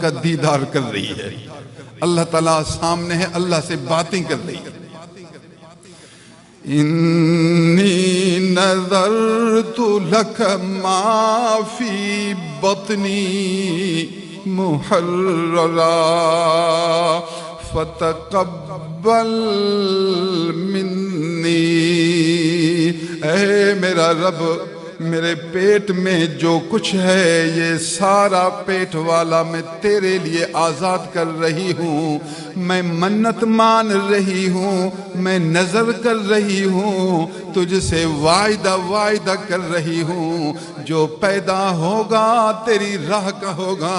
کا دیدار کر رہی ہے، اللہ تعالیٰ سامنے ہے، اللہ سے باتیں کر رہی ہے۔ انی نذرت لک ما فی بطنی محررا فتقبل منی۔ اے میرا رب، میرے پیٹ میں جو کچھ ہے یہ سارا پیٹ والا میں تیرے لیے آزاد کر رہی ہوں، میں منت مان رہی ہوں، میں نظر کر رہی ہوں، تجھ سے وعدہ کر رہی ہوں، جو پیدا ہوگا تیری راہ کا ہوگا۔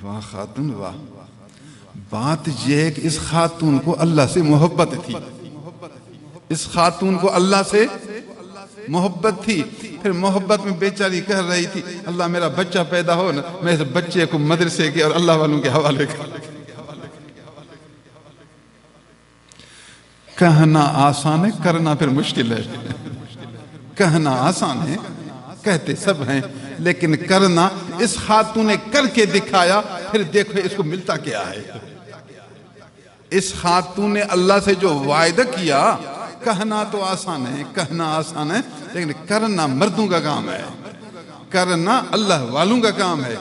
واہ خاتون واہ، بات یہ ہے کہ اس خاتون کو اللہ سے محبت تھی، اس خاتون کو اللہ سے محبت تھی۔ پھر محبت میں بیچاری کہہ رہی تھی اللہ میرا بچہ پیدا ہو نا، میں اس بچے کو مدرسے کے اور اللہ والوں کے حوالے کر۔ کہنا آسان ہے، کرنا پھر مشکل ہے۔ کہنا آسان ہے، کہتے سب ہیں، لیکن کرنا، اس خاتون نے کر کے دکھایا، پھر دیکھو اس کو ملتا کیا ہے۔ اس خاتون نے اللہ سے جو وعدہ کیا، کہنا تو آسان ہے، کہنا آسان ہے، لیکن کرنا مردوں کا کام ہے، کرنا اللہ والوں کا کام ہے،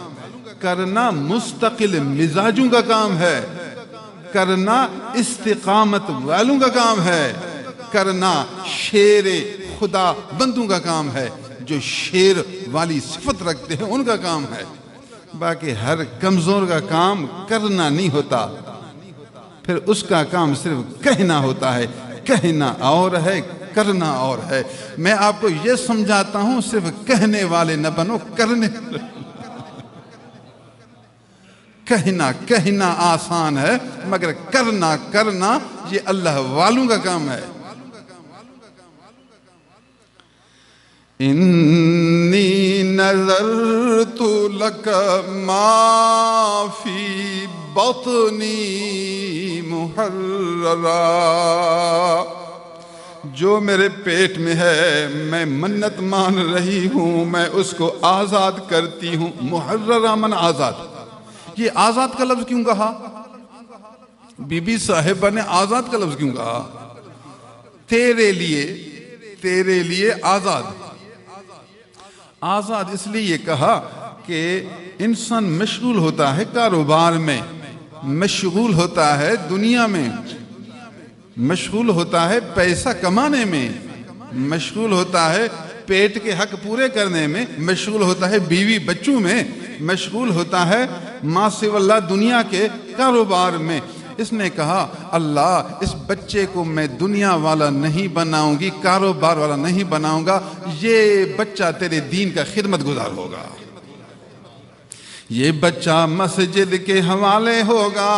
کرنا مستقل مزاجوں کا کام ہے، کرنا استقامت والوں کا کام ہے، کرنا شیر خدا بندوں کا کام ہے، جو شیر والی صفت رکھتے ہیں ان کا کام ہے۔ باقی ہر کمزور کا کام کرنا نہیں ہوتا، پھر اس کا کام صرف کہنا ہوتا ہے۔ کہنا اور ہے، کرنا اور ہے۔ میں آپ کو یہ سمجھاتا ہوں صرف کہنے والے نہ بنو، کرنے کہنا آسان ہے، مگر کرنا یہ اللہ والوں کا کام ہے۔ انی نذرت لک ما فی بطنی محررا، جو میرے پیٹ میں ہے میں منت مان رہی ہوں، میں اس کو آزاد کرتی ہوں۔ محررا من آزاد۔ یہ آزاد کا لفظ کیوں کہا؟ بی بی صاحبہ نے آزاد کا لفظ کیوں کہا؟ تیرے لیے آزاد۔ آزاد اس لیے کہا کہ انسان مشغول ہوتا ہے کاروبار میں، مشغول ہوتا ہے دنیا میں، مشغول ہوتا ہے پیسہ کمانے میں، مشغول ہوتا ہے پیٹ کے حق پورے کرنے میں، مشغول ہوتا ہے بیوی بچوں میں، مشغول ہوتا ہے ماں سوا اللہ دنیا کے کاروبار میں۔ اس نے کہا اللہ اس بچے کو میں دنیا والا نہیں بناؤں گی، کاروبار والا نہیں بناؤں گا، یہ بچہ تیرے دین کا خدمت گزار ہوگا، یہ بچہ مسجد کے حوالے ہوگا،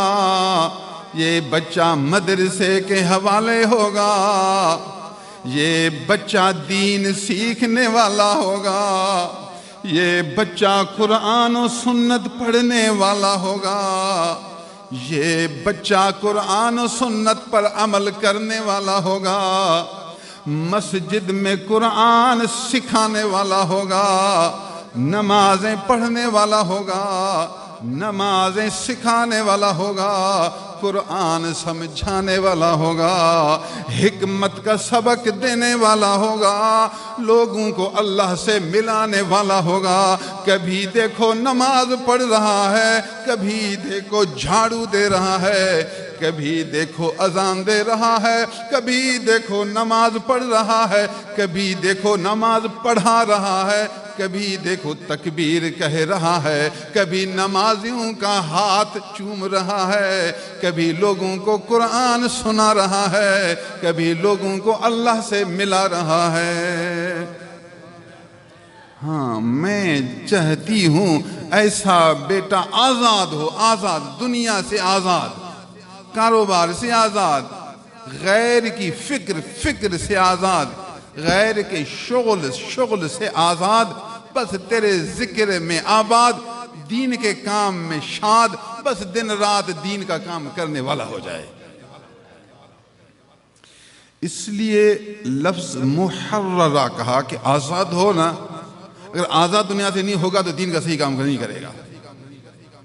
یہ بچہ مدرسے کے حوالے ہوگا، یہ بچہ دین سیکھنے والا ہوگا، یہ بچہ قرآن و سنت پڑھنے والا ہوگا، یہ بچہ قرآن و سنت پر عمل کرنے والا ہوگا، مسجد میں قرآن سکھانے والا ہوگا، نمازیں پڑھنے والا ہوگا، نمازیں سکھانے والا ہوگا، قرآن سمجھانے والا ہوگا، حکمت کا سبق دینے والا ہوگا، لوگوں کو اللہ سے ملانے والا ہوگا۔ کبھی دیکھو نماز پڑھ رہا ہے، کبھی دیکھو جھاڑو دے رہا ہے، کبھی دیکھو اذان دے رہا ہے، کبھی دیکھو نماز پڑھ رہا ہے، کبھی دیکھو نماز پڑھا رہا ہے، کبھی دیکھو تکبیر کہہ رہا ہے، کبھی نمازیوں کا ہاتھ چوم رہا ہے، کبھی لوگوں کو قرآن سنا رہا ہے، کبھی لوگوں کو اللہ سے ملا رہا ہے۔ ہاں میں چاہتی ہوں ایسا بیٹا آزاد ہو، آزاد دنیا سے آزاد، کاروبار سے آزاد، غیر کی فکر سے آزاد، غیر کے شغل سے آزاد، بس تیرے ذکر میں آباد، دین کے کام میں شاد، بس دن رات دین کا کام کرنے والا ہو جائے۔ اس لیے لفظ محررہ کہا کہ آزاد ہونا، اگر آزاد دنیا سے نہیں ہوگا تو دین کا صحیح کام نہیں کرے گا.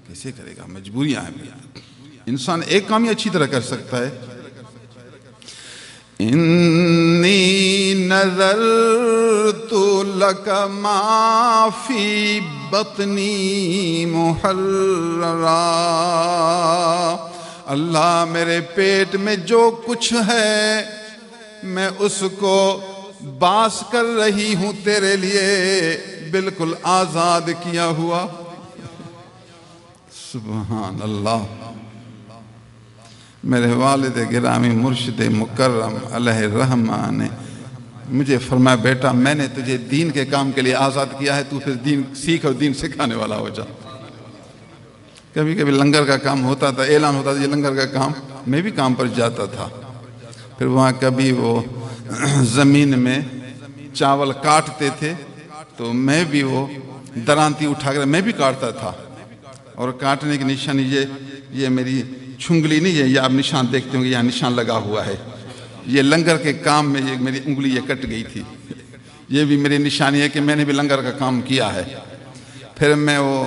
کیسے کرے گا؟ مجبوریاں ہیں. انسان ایک کام ہی اچھی طرح کر سکتا ہے. انی نذرت لک ما فی بطنی محررا. اللہ میرے پیٹ میں جو کچھ ہے میں اس کو باس کر رہی ہوں تیرے لیے بالکل آزاد کیا ہوا. سبحان اللہ. میرے والد گرامی مرشد مکرم علیہ الرحمہ نے مجھے فرمایا بیٹا میں نے تجھے دین کے کام کے لیے آزاد کیا ہے، تو پھر دین سیکھ اور دین سکھانے والا ہو جا. کبھی کبھی لنگر کا کام ہوتا تھا، اعلان ہوتا تھا یہ لنگر کا کام، میں بھی کام پر جاتا تھا. پھر وہاں کبھی وہ زمین میں چاول کاٹتے تھے تو میں بھی وہ درانتی اٹھا کر میں بھی کاٹتا تھا. اور کاٹنے کی نشانی یہ میری چھنگلی نہیں ہے، یہ آپ نشان دیکھتے ہوں گے، یہاں نشان لگا ہوا ہے. یہ لنگر کے کام میں یہ میری انگلی یہ کٹ گئی تھی. یہ بھی میری نشانی ہے کہ میں نے بھی لنگر کا کام کیا ہے. پھر میں وہ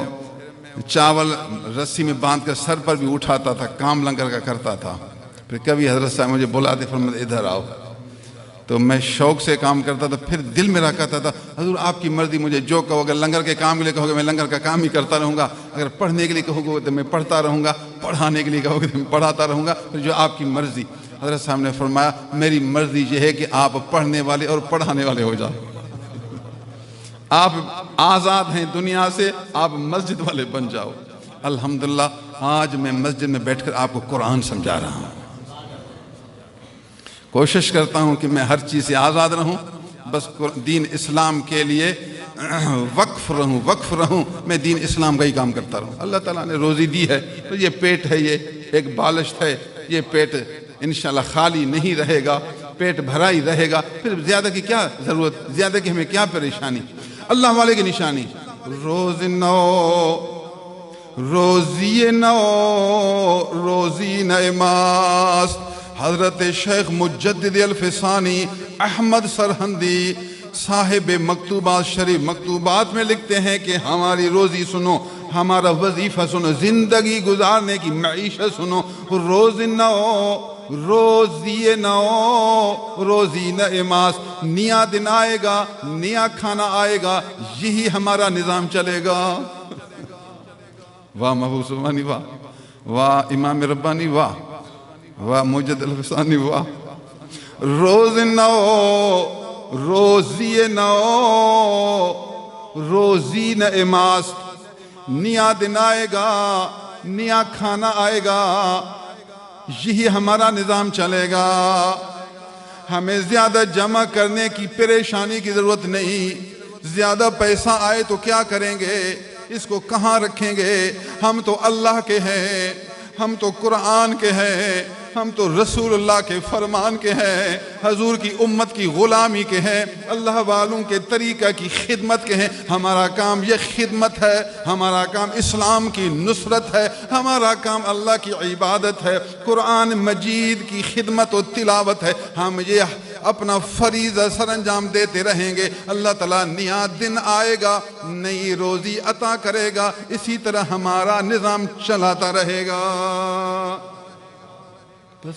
چاول رسی میں باندھ کر سر پر بھی اٹھاتا تھا، کام لنگر کا کرتا تھا. پھر کبھی حضرت صاحب مجھے بلاتے فرماتے ادھر آؤ، تو میں شوق سے کام کرتا تھا. پھر دل میرا کہتا تھا حضور آپ کی مرضی، مجھے جو کہو، اگر لنگر کے کام کے لیے کہو گے میں لنگر کا کام ہی کرتا رہوں گا، اگر پڑھنے کے لیے کہو گے تو میں پڑھتا رہوں گا، پڑھانے کے لیے کہو گے تو میں پڑھاتا رہوں گا. پھر جو آپ کی مرضی. حضرت صاحب نے فرمایا میری مرضی یہ ہے کہ آپ پڑھنے والے اور پڑھانے والے ہو جاؤ. آپ آزاد ہیں دنیا سے، آپ مسجد والے بن جاؤ. الحمدللہ آج میں مسجد میں بیٹھ کر آپ کو قرآن سمجھا رہا ہوں. کوشش کرتا ہوں کہ میں ہر چیز سے آزاد رہوں، بس دین اسلام کے لیے وقف رہوں. میں دین اسلام کا ہی کام کرتا رہوں. اللہ تعالیٰ نے روزی دی ہے تو یہ پیٹ ہے، یہ ایک بالشت ہے، یہ پیٹ انشاءاللہ خالی نہیں رہے گا، پیٹ بھرا ہی رہے گا. پھر زیادہ کی کیا ضرورت، زیادہ کی ہمیں کیا پریشانی. اللہ والے کی نشانی روز نو روزی نو روزی نعماست. حضرت شیخ مجدد الفسانی احمد سرہندی صاحب مکتوبات شریف مکتوبات میں لکھتے ہیں کہ ہماری روزی سنو، ہمارا وظیفہ سنو، زندگی گزارنے کی معیشت سنو. روز نو روزی نو روزی نعماست. نیا دن آئے گا، نیا کھانا آئے گا، یہی ہمارا نظام چلے گا. واہ محبوب سبحانی، واہ واہ امام ربانی، واہ واہ مجد الفسانی، واہ. روز نو روزی نو روزی نعماست. نیا دن آئے گا، نیا کھانا آئے گا، یہی ہمارا نظام چلے گا. ہمیں زیادہ جمع کرنے کی پریشانی کی ضرورت نہیں. زیادہ پیسہ آئے تو کیا کریں گے، اس کو کہاں رکھیں گے. ہم تو اللہ کے ہیں، ہم تو قرآن کے ہیں، ہم تو رسول اللہ کے فرمان کے ہیں، حضور کی امت کی غلامی کے ہیں، اللہ والوں کے طریقہ کی خدمت کے ہیں. ہمارا کام یہ خدمت ہے، ہمارا کام اسلام کی نصرت ہے، ہمارا کام اللہ کی عبادت ہے، قرآن مجید کی خدمت و تلاوت ہے. ہم یہ اپنا فریضہ سر انجام دیتے رہیں گے. اللہ تعالیٰ نیا دن آئے گا، نئی روزی عطا کرے گا. اسی طرح ہمارا نظام چلاتا رہے گا. بس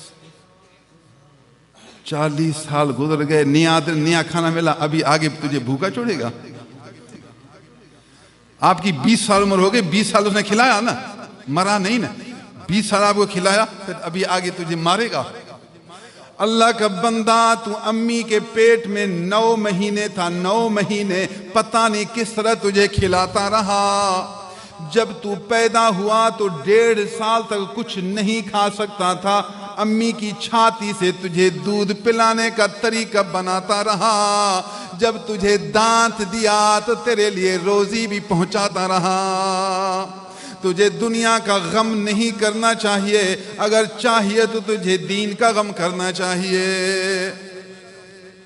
40 سال گزر گئے، نیا دن نیا کھانا ملا، ابھی آگے تجھے بھوکا چھوڑے گا. آپ کی 20 سال عمر ہو گئی، 20 سال اس نے کھلایا نا، مرا نہیں نا. 20 سال آپ کو کھلایا، پھر ابھی آگے تجھے مارے گا. اللہ کا بندہ، تو امی کے پیٹ میں 9 مہینے تھا، 9 مہینے پتہ نہیں کس طرح تجھے کھلاتا رہا. جب تو پیدا ہوا تو 1.5 سال تک کچھ نہیں کھا سکتا تھا. امی کی چھاتی سے تجھے دودھ پلانے کا طریقہ بناتا رہا. جب تجھے دانت دیا تو تیرے لیے روزی بھی پہنچاتا رہا. تجھے دنیا کا غم نہیں کرنا چاہیے، اگر چاہیے تو تجھے دین کا غم کرنا چاہیے.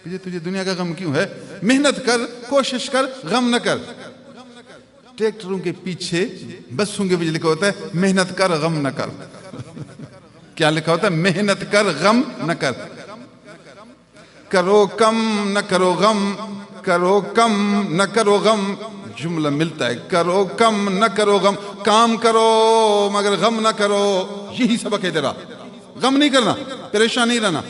تجھے دنیا کا غم کیوں ہے؟ محنت کر، کوشش کر، غم نہ کر. ٹریکٹروں کے پیچھے بسوں کے پیچھے لکھا ہوتا ہے محنت کر غم نہ کر. کیا لکھا ہوتا ہے؟ محنت کر غم نہ کر. کرو کم نہ کرو غم، کرو کم نہ کرو غم. جملہ ملتا ہے، کرو کم نہ کرو غم، کام کرو مگر غم نہ کرو، یہی سبق ہے تیرا، غم نہیں کرنا، پریشان نہیں رہنا۔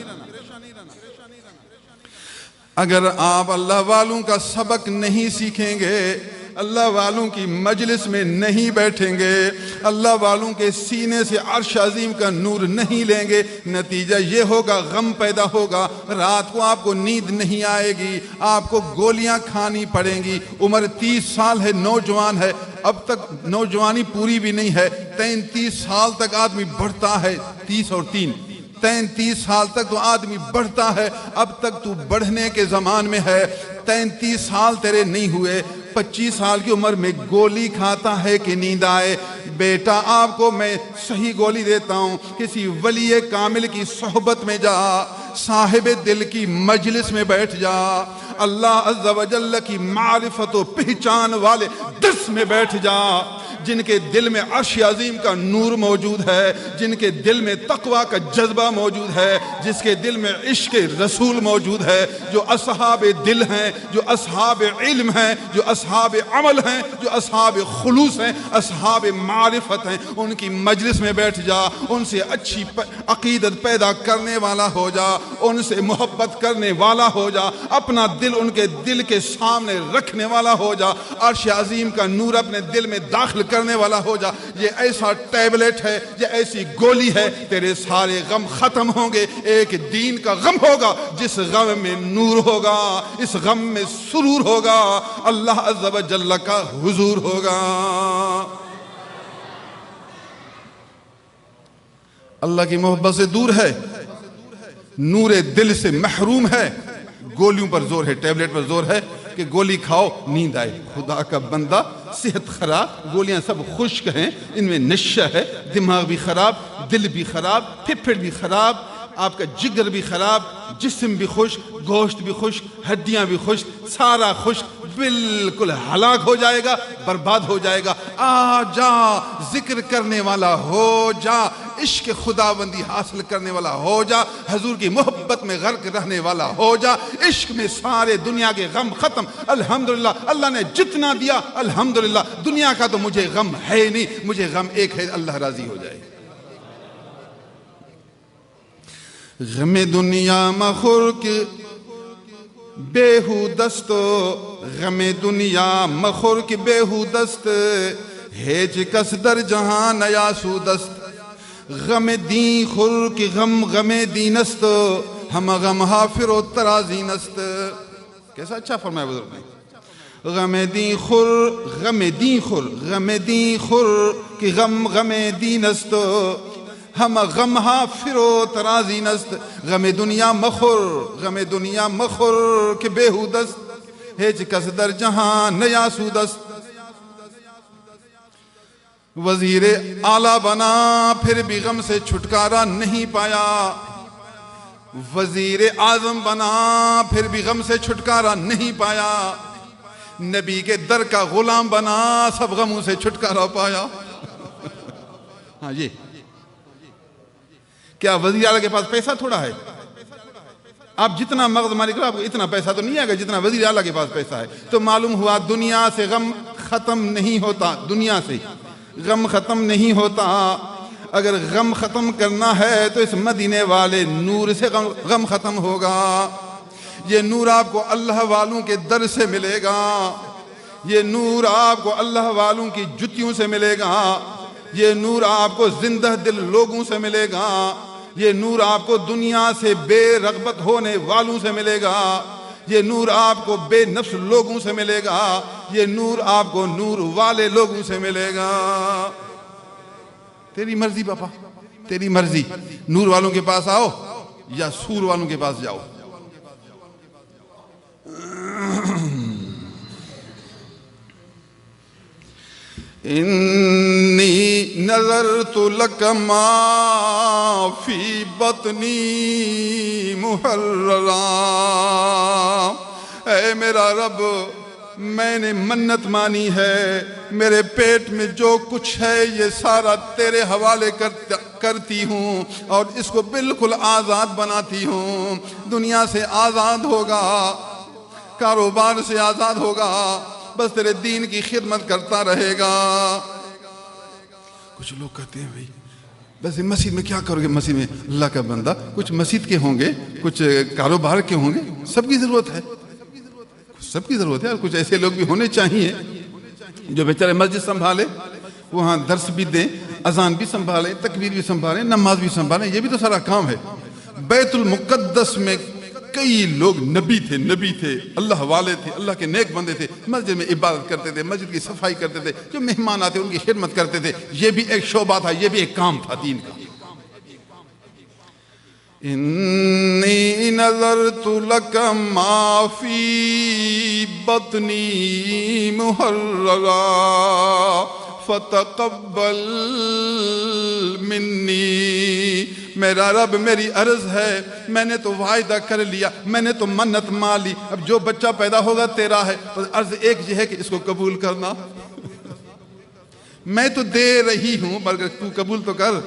اگر آپ اللہ والوں کا سبق نہیں سیکھیں گے، اللہ والوں کی مجلس میں نہیں بیٹھیں گے، اللہ والوں کے سینے سے عرش عظیم کا نور نہیں لیں گے، نتیجہ یہ ہوگا غم پیدا ہوگا، رات کو آپ کو نیند نہیں آئے گی، آپ کو گولیاں کھانی پڑیں گی۔ عمر 30 سال ہے، نوجوان ہے، اب تک نوجوانی پوری بھی نہیں ہے، 33 سال تک آدمی بڑھتا ہے، 30 اور 3 33 سال تک تو آدمی بڑھتا ہے، اب تک تو بڑھنے کے زمان میں ہے، 33 سال تیرے نہیں ہوئے، 25 سال کی عمر میں گولی کھاتا ہے کہ نیند آئے؟ بیٹا آپ کو میں صحیح گولی دیتا ہوں، کسی ولی کامل کی صحبت میں جا، صاحب دل کی مجلس میں بیٹھ جا، اللہ عز و جل کی معرفت و پہچان والے درس میں بیٹھ جا، جن کے دل میں عرش عظیم کا نور موجود ہے، جن کے دل میں تقوی کا جذبہ موجود ہے، جس کے دل میں عشق رسول موجود ہے، جو اصحاب دل ہیں، جو اصحاب علم ہیں، جو اصحاب عمل ہیں، جو اصحاب خلوص ہیں، اصحاب معرفت ہیں، ان کی مجلس میں بیٹھ جا، ان سے اچھی عقیدت پیدا کرنے والا ہو جا، ان سے محبت کرنے والا ہو جا، اپنا دل ان کے دل کے سامنے رکھنے والا ہو جا، عرش عظیم کا نور اپنے دل میں داخل کرنے والا ہو جا۔ یہ ایسا ٹیبلٹ ہے، یہ ایسی گولی ہے، تیرے سارے غم ختم ہوں گے۔ ایک دین کا غم ہوگا، جس غم میں نور ہوگا، اس غم میں سرور ہوگا، اللہ عز و جل کا حضور ہوگا۔ اللہ کی محبت سے دور ہے، نور دل سے محروم ہے، گولیوں پر زور ہے، ٹیبلٹ پر زور ہے کہ گولی کھاؤ نیند آئے۔ خدا کا بندہ، صحت خراب، گولیاں سب خشک ہیں، ان میں نشہ ہے، دماغ بھی خراب، دل بھی خراب، پھپھڑ بھی خراب، آپ کا جگر بھی خراب، جسم بھی خشک، گوشت بھی خشک، ہڈیاں بھی خشک، سارا خشک، بالکل ہلاک ہو جائے گا، برباد ہو جائے گا۔ آ جا، ذکر کرنے والا ہو جا، عشق خداوندی حاصل کرنے والا ہو جا، حضور کی محبت میں غرق رہنے والا ہو جا، عشق میں سارے دنیا کے غم ختم۔ الحمدللہ، اللہ نے جتنا دیا الحمدللہ، دنیا کا تو مجھے غم ہے نہیں، مجھے غم ایک ہے، اللہ راضی ہو جائے۔ غم دنیا مخور کے بیہودست، غم دنیا مخور کے بیہودست، ہیچ کس در جہاں نیا سودست، غم دین خور کی غم دینست، ہم غم حافر و ترازینست۔ کیسا اچھا فرمایا بزرگ نے، غم دین خور کی غم دینست، ہم غم حافر و ترازینست، غم دنیا مخور کہ بیہودست، ہیچ کس در جہاں نیا سودست۔ وزیر اعلیٰ بنا پھر بھی غم سے چھٹکارا نہیں پایا، وزیر اعظم بنا پھر بھی غم سے چھٹکارا نہیں پایا، نبی کے در کا غلام بنا سب غموں سے چھٹکارا پایا۔ ہاں جی، کیا وزیر اعلیٰ کے پاس پیسہ تھوڑا ہے؟ آپ جتنا مغز مالی کرو، آپ کو اتنا پیسہ تو نہیں آئے گا جتنا وزیر اعلیٰ کے پاس پیسہ ہے۔ تو معلوم ہوا دنیا سے غم ختم نہیں ہوتا، دنیا سے غم ختم نہیں ہوتا۔ اگر غم ختم کرنا ہے تو اس مدینے والے نور سے غم ختم ہوگا۔ یہ نور آپ کو اللہ والوں کے در سے ملے گا، یہ نور آپ کو اللہ والوں کی جتیوں سے ملے گا، یہ نور آپ کو زندہ دل لوگوں سے ملے گا، یہ نور آپ کو دنیا سے بے رغبت ہونے والوں سے ملے گا، یہ نور آپ کو بے نفس لوگوں سے ملے گا، یہ نور آپ کو نور والے لوگوں سے ملے گا۔ تیری مرضی پاپا، تیری مرضی، نور والوں کے پاس آؤ یا سور والوں کے پاس جاؤ۔ انی نظرت لک ما فی بطنی محررا، اے میرا رب میں نے منت مانی ہے، میرے پیٹ میں جو کچھ ہے یہ سارا تیرے حوالے کرتی ہوں اور اس کو بالکل آزاد بناتی ہوں۔ دنیا سے آزاد ہوگا، کاروبار سے آزاد ہوگا، بس تیرے دین کی خدمت کرتا رہے گا۔ کچھ لوگ کہتے ہیں بھائی بس مسجد میں کیا کرو گے؟ مسجد میں اللہ کا بندہ، کچھ مسجد کے ہوں گے، کچھ کاروبار کے ہوں گے، سب کی ضرورت ہے، سب کی ضرورت ہے، اور کچھ ایسے لوگ بھی ہونے چاہیے جو بیچارے مسجد سنبھالے، وہاں درس بھی دیں، اذان بھی سنبھالیں، تکبیر بھی سنبھالیں، نماز بھی سنبھالیں، یہ بھی تو سارا کام ہے۔ بیت المقدس میں کئی لوگ نبی تھے، اللہ والے تھے، اللہ کے نیک بندے تھے، مسجد میں عبادت کرتے تھے، مسجد کی صفائی کرتے تھے، جو مہمان آتے ان کی خدمت کرتے تھے، یہ بھی ایک شعبہ تھا، یہ بھی ایک کام تھا دین کا۔ انی نظرت لک ما فی بطنی محررا فتقبل منی۔ میرا رب میری عرض ہے، میں نے تو وعدہ کر لیا، میں نے تو منت مان لی، اب جو بچہ پیدا ہوگا تیرا ہے، بس عرض ایک یہ ہے کہ اس کو قبول کرنا۔ میں تو دے رہی ہوں مگر تو قبول تو کر۔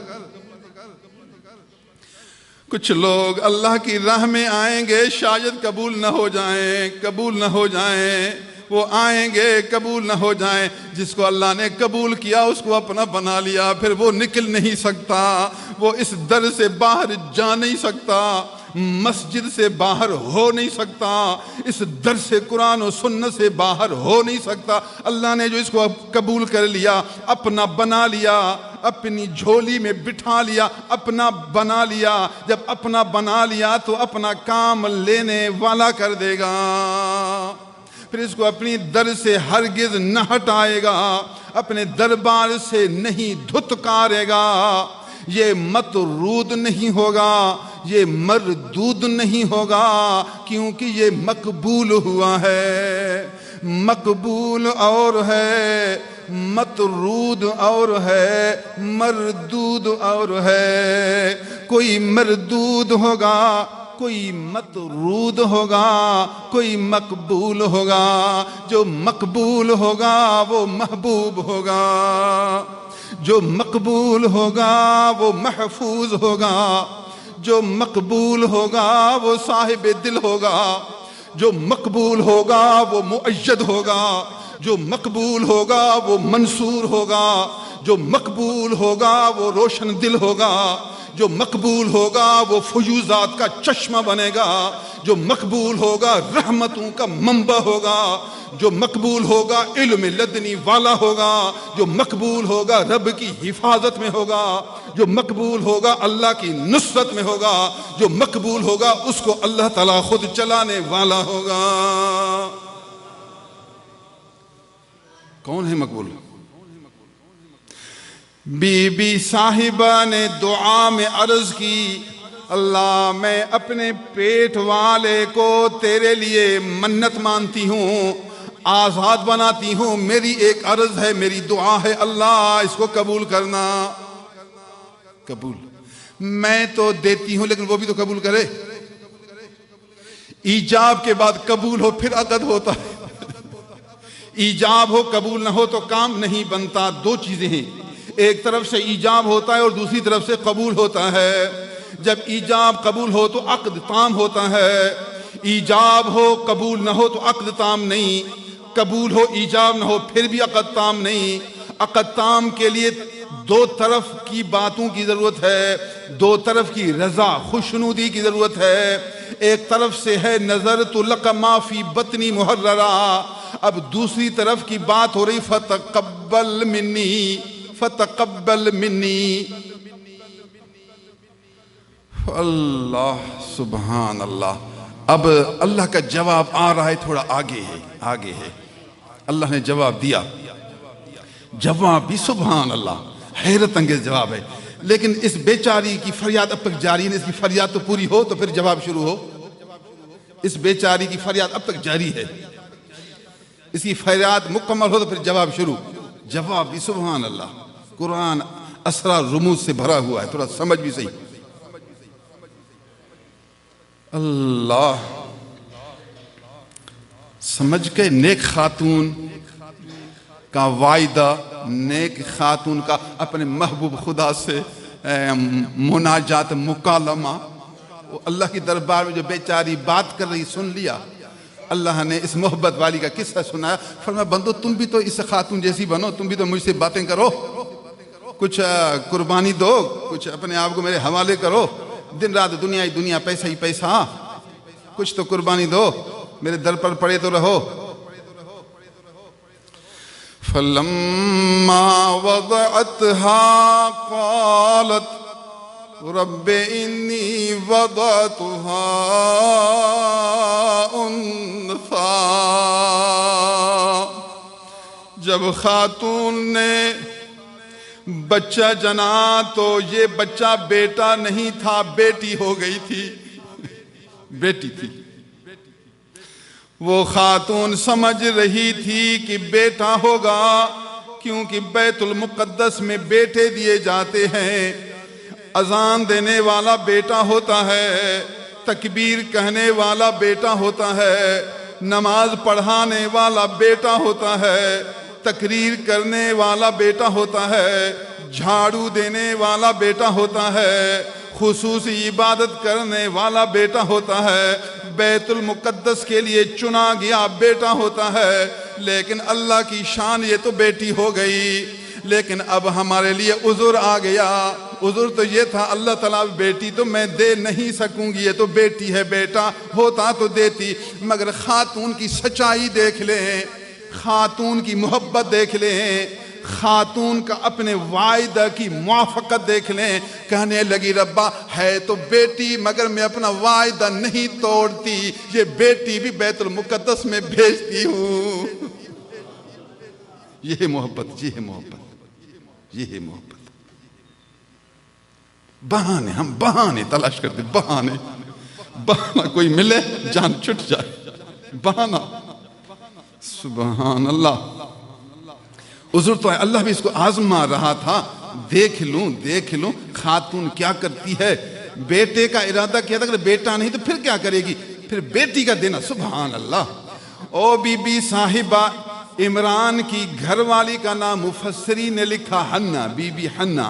کچھ لوگ اللہ کی راہ میں آئیں گے، شاید قبول نہ ہو جائیں، قبول نہ ہو جائیں، وہ آئیں گے قبول نہ ہو جائیں۔ جس کو اللہ نے قبول کیا اس کو اپنا بنا لیا، پھر وہ نکل نہیں سکتا، وہ اس در سے باہر جا نہیں سکتا، مسجد سے باہر ہو نہیں سکتا، اس در سے قرآن و سنت سے باہر ہو نہیں سکتا۔ اللہ نے جو اس کو قبول کر لیا، اپنا بنا لیا، اپنی جھولی میں بٹھا لیا، اپنا بنا لیا، جب اپنا بنا لیا تو اپنا کام لینے والا کر دے گا، پھر اس کو اپنی در سے ہرگز نہ ہٹائے گا، اپنے دربار سے نہیں دھتکارے گا، یہ مطرود نہیں ہوگا، یہ مردود نہیں ہوگا، کیونکہ یہ مقبول ہوا ہے۔ مقبول اور ہے، مطرود اور ہے، مردود اور ہے۔ کوئی مردود ہوگا، کوئی مطرود ہوگا، کوئی مقبول ہوگا، جو مقبول ہوگا وہ محبوب ہوگا، جو مقبول ہوگا وہ محفوظ ہوگا، جو مقبول ہوگا وہ صاحب دل ہوگا، جو مقبول ہوگا وہ مؤید ہوگا، جو مقبول ہوگا وہ منصور ہوگا، جو مقبول ہوگا وہ روشن دل ہوگا، جو مقبول ہوگا وہ فیوزات کا چشمہ بنے گا، جو مقبول ہوگا رحمتوں کا منبع ہوگا، جو مقبول ہوگا علم لدنی والا ہوگا، جو مقبول ہوگا رب کی حفاظت میں ہوگا، جو مقبول ہوگا اللہ کی نصرت میں ہوگا، جو مقبول ہوگا اس کو اللہ تعالیٰ خود چلانے والا ہوگا۔ کون ہے مقبول؟ بی بی صاحبہ نے دعا میں عرض کی، اللہ میں اپنے پیٹ والے کو تیرے لیے منت مانتی ہوں، آزاد بناتی ہوں، میری ایک عرض ہے، میری دعا ہے، اللہ اس کو قبول کرنا۔ قبول میں تو دیتی ہوں لیکن وہ بھی تو قبول کرے۔ ایجاب کے بعد قبول ہو پھر عقد ہوتا ہے، ایجاب ہو قبول نہ ہو تو کام نہیں بنتا۔ دو چیزیں ہیں، ایک طرف سے ایجاب ہوتا ہے اور دوسری طرف سے قبول ہوتا ہے۔ جب ایجاب قبول ہو تو عقد تام ہوتا ہے، ایجاب ہو قبول نہ ہو تو عقد تام نہیں، قبول ہو ایجاب نہ ہو پھر بھی عقد تام نہیں۔ عقد تام کے لیے دو طرف کی باتوں کی ضرورت ہے، دو طرف کی رضا خوشنودی کی ضرورت ہے۔ ایک طرف سے ہے نظرت لک ما فی بطنی محررا، اب دوسری طرف کی بات ہو رہی فتقبل منی، فتقبل منی۔ اللہ سبحان اللہ، اب اللہ کا جواب آ رہا ہے، تھوڑا آگے ہے، آگے ہے۔ اللہ نے جواب دیا، جواب بھی سبحان اللہ حیرت انگیز جواب ہے، لیکن اس بیچاری کی فریاد اب تک جاری ہے، اس کی فریاد تو پوری ہو تو پھر جواب شروع ہو۔ اس بیچاری کی فریاد اب تک جاری ہے، اس کی فریاد مکمل ہو تو پھر جواب شروع۔ جواب بھی سبحان اللہ، قرآن اسرار رموز سے بھرا ہوا ہے، تھوڑا سمجھ بھی صحیح۔ اللہ سمجھ کے نیک خاتون کا وعدہ، نیک خاتون کا اپنے محبوب خدا سے مناجات، مکالمہ، وہ اللہ کی دربار میں جو بیچاری بات کر رہی سن لیا۔ اللہ نے اس محبت والی کا قصہ سنایا. فرمایا بندو تم بھی تو اس خاتون جیسی بنو, تم بھی تو مجھ سے باتیں کرو, کچھ قربانی دو, کچھ اپنے آپ کو میرے حوالے کرو. دن رات دنیا ہی دنیا, پیسہ ہی پیسہ, کچھ تو قربانی دو, میرے در پر پڑے تو رہو. فلما وضعتها قالت رب انی وضعتها انثى. جب خاتون نے بچہ جنا تو یہ بچہ بیٹا نہیں تھا, بیٹی ہو گئی تھی, بیٹی تھی. وہ خاتون سمجھ رہی تھی کہ بیٹا ہوگا, کیونکہ بیت المقدس میں بیٹے دیے جاتے ہیں. اذان دینے والا بیٹا ہوتا ہے, تکبیر کہنے والا بیٹا ہوتا ہے, نماز پڑھانے والا بیٹا ہوتا ہے, تقریر کرنے والا بیٹا ہوتا ہے, جھاڑو دینے والا بیٹا ہوتا ہے, خصوصی عبادت کرنے والا بیٹا ہوتا ہے, بیت المقدس کے لیے چنا گیا بیٹا ہوتا ہے. لیکن اللہ کی شان یہ تو بیٹی ہو گئی. لیکن اب ہمارے لیے عذر آ گیا. عذر تو یہ تھا اللہ تعالیٰ بیٹی تو میں دے نہیں سکوں گی, یہ تو بیٹی ہے, بیٹا ہوتا تو دیتی. مگر خاتون کی سچائی دیکھ لیں, خاتون کی محبت دیکھ لیں, خاتون کا اپنے وعدہ کی موافقت دیکھ لیں. کہنے لگی ربا ہے تو بیٹی مگر میں اپنا وعدہ نہیں توڑتی, یہ بیٹی بھی بیت المقدس میں بھیجتی ہوں. یہ محبت, یہ محبت, یہ محبت. بہانے, ہم بہانے تلاش کرتے, بہانہ کوئی ملے جان چھٹ جائے, بہانہ. سبحان اللہ. عذر تو ہے, اللہ بھی اس کو آزما رہا تھا, دیکھ لوں خاتون کیا کرتی ہے. بیٹے کا ارادہ کیا تھا, اگر بیٹا نہیں تو پھر کیا کرے گی, پھر بیٹی کا دینا. سبحان اللہ. او بی بی صاحبہ عمران کی گھر والی کا نام مفسرین نے لکھا حنہ, بی بی حنہ,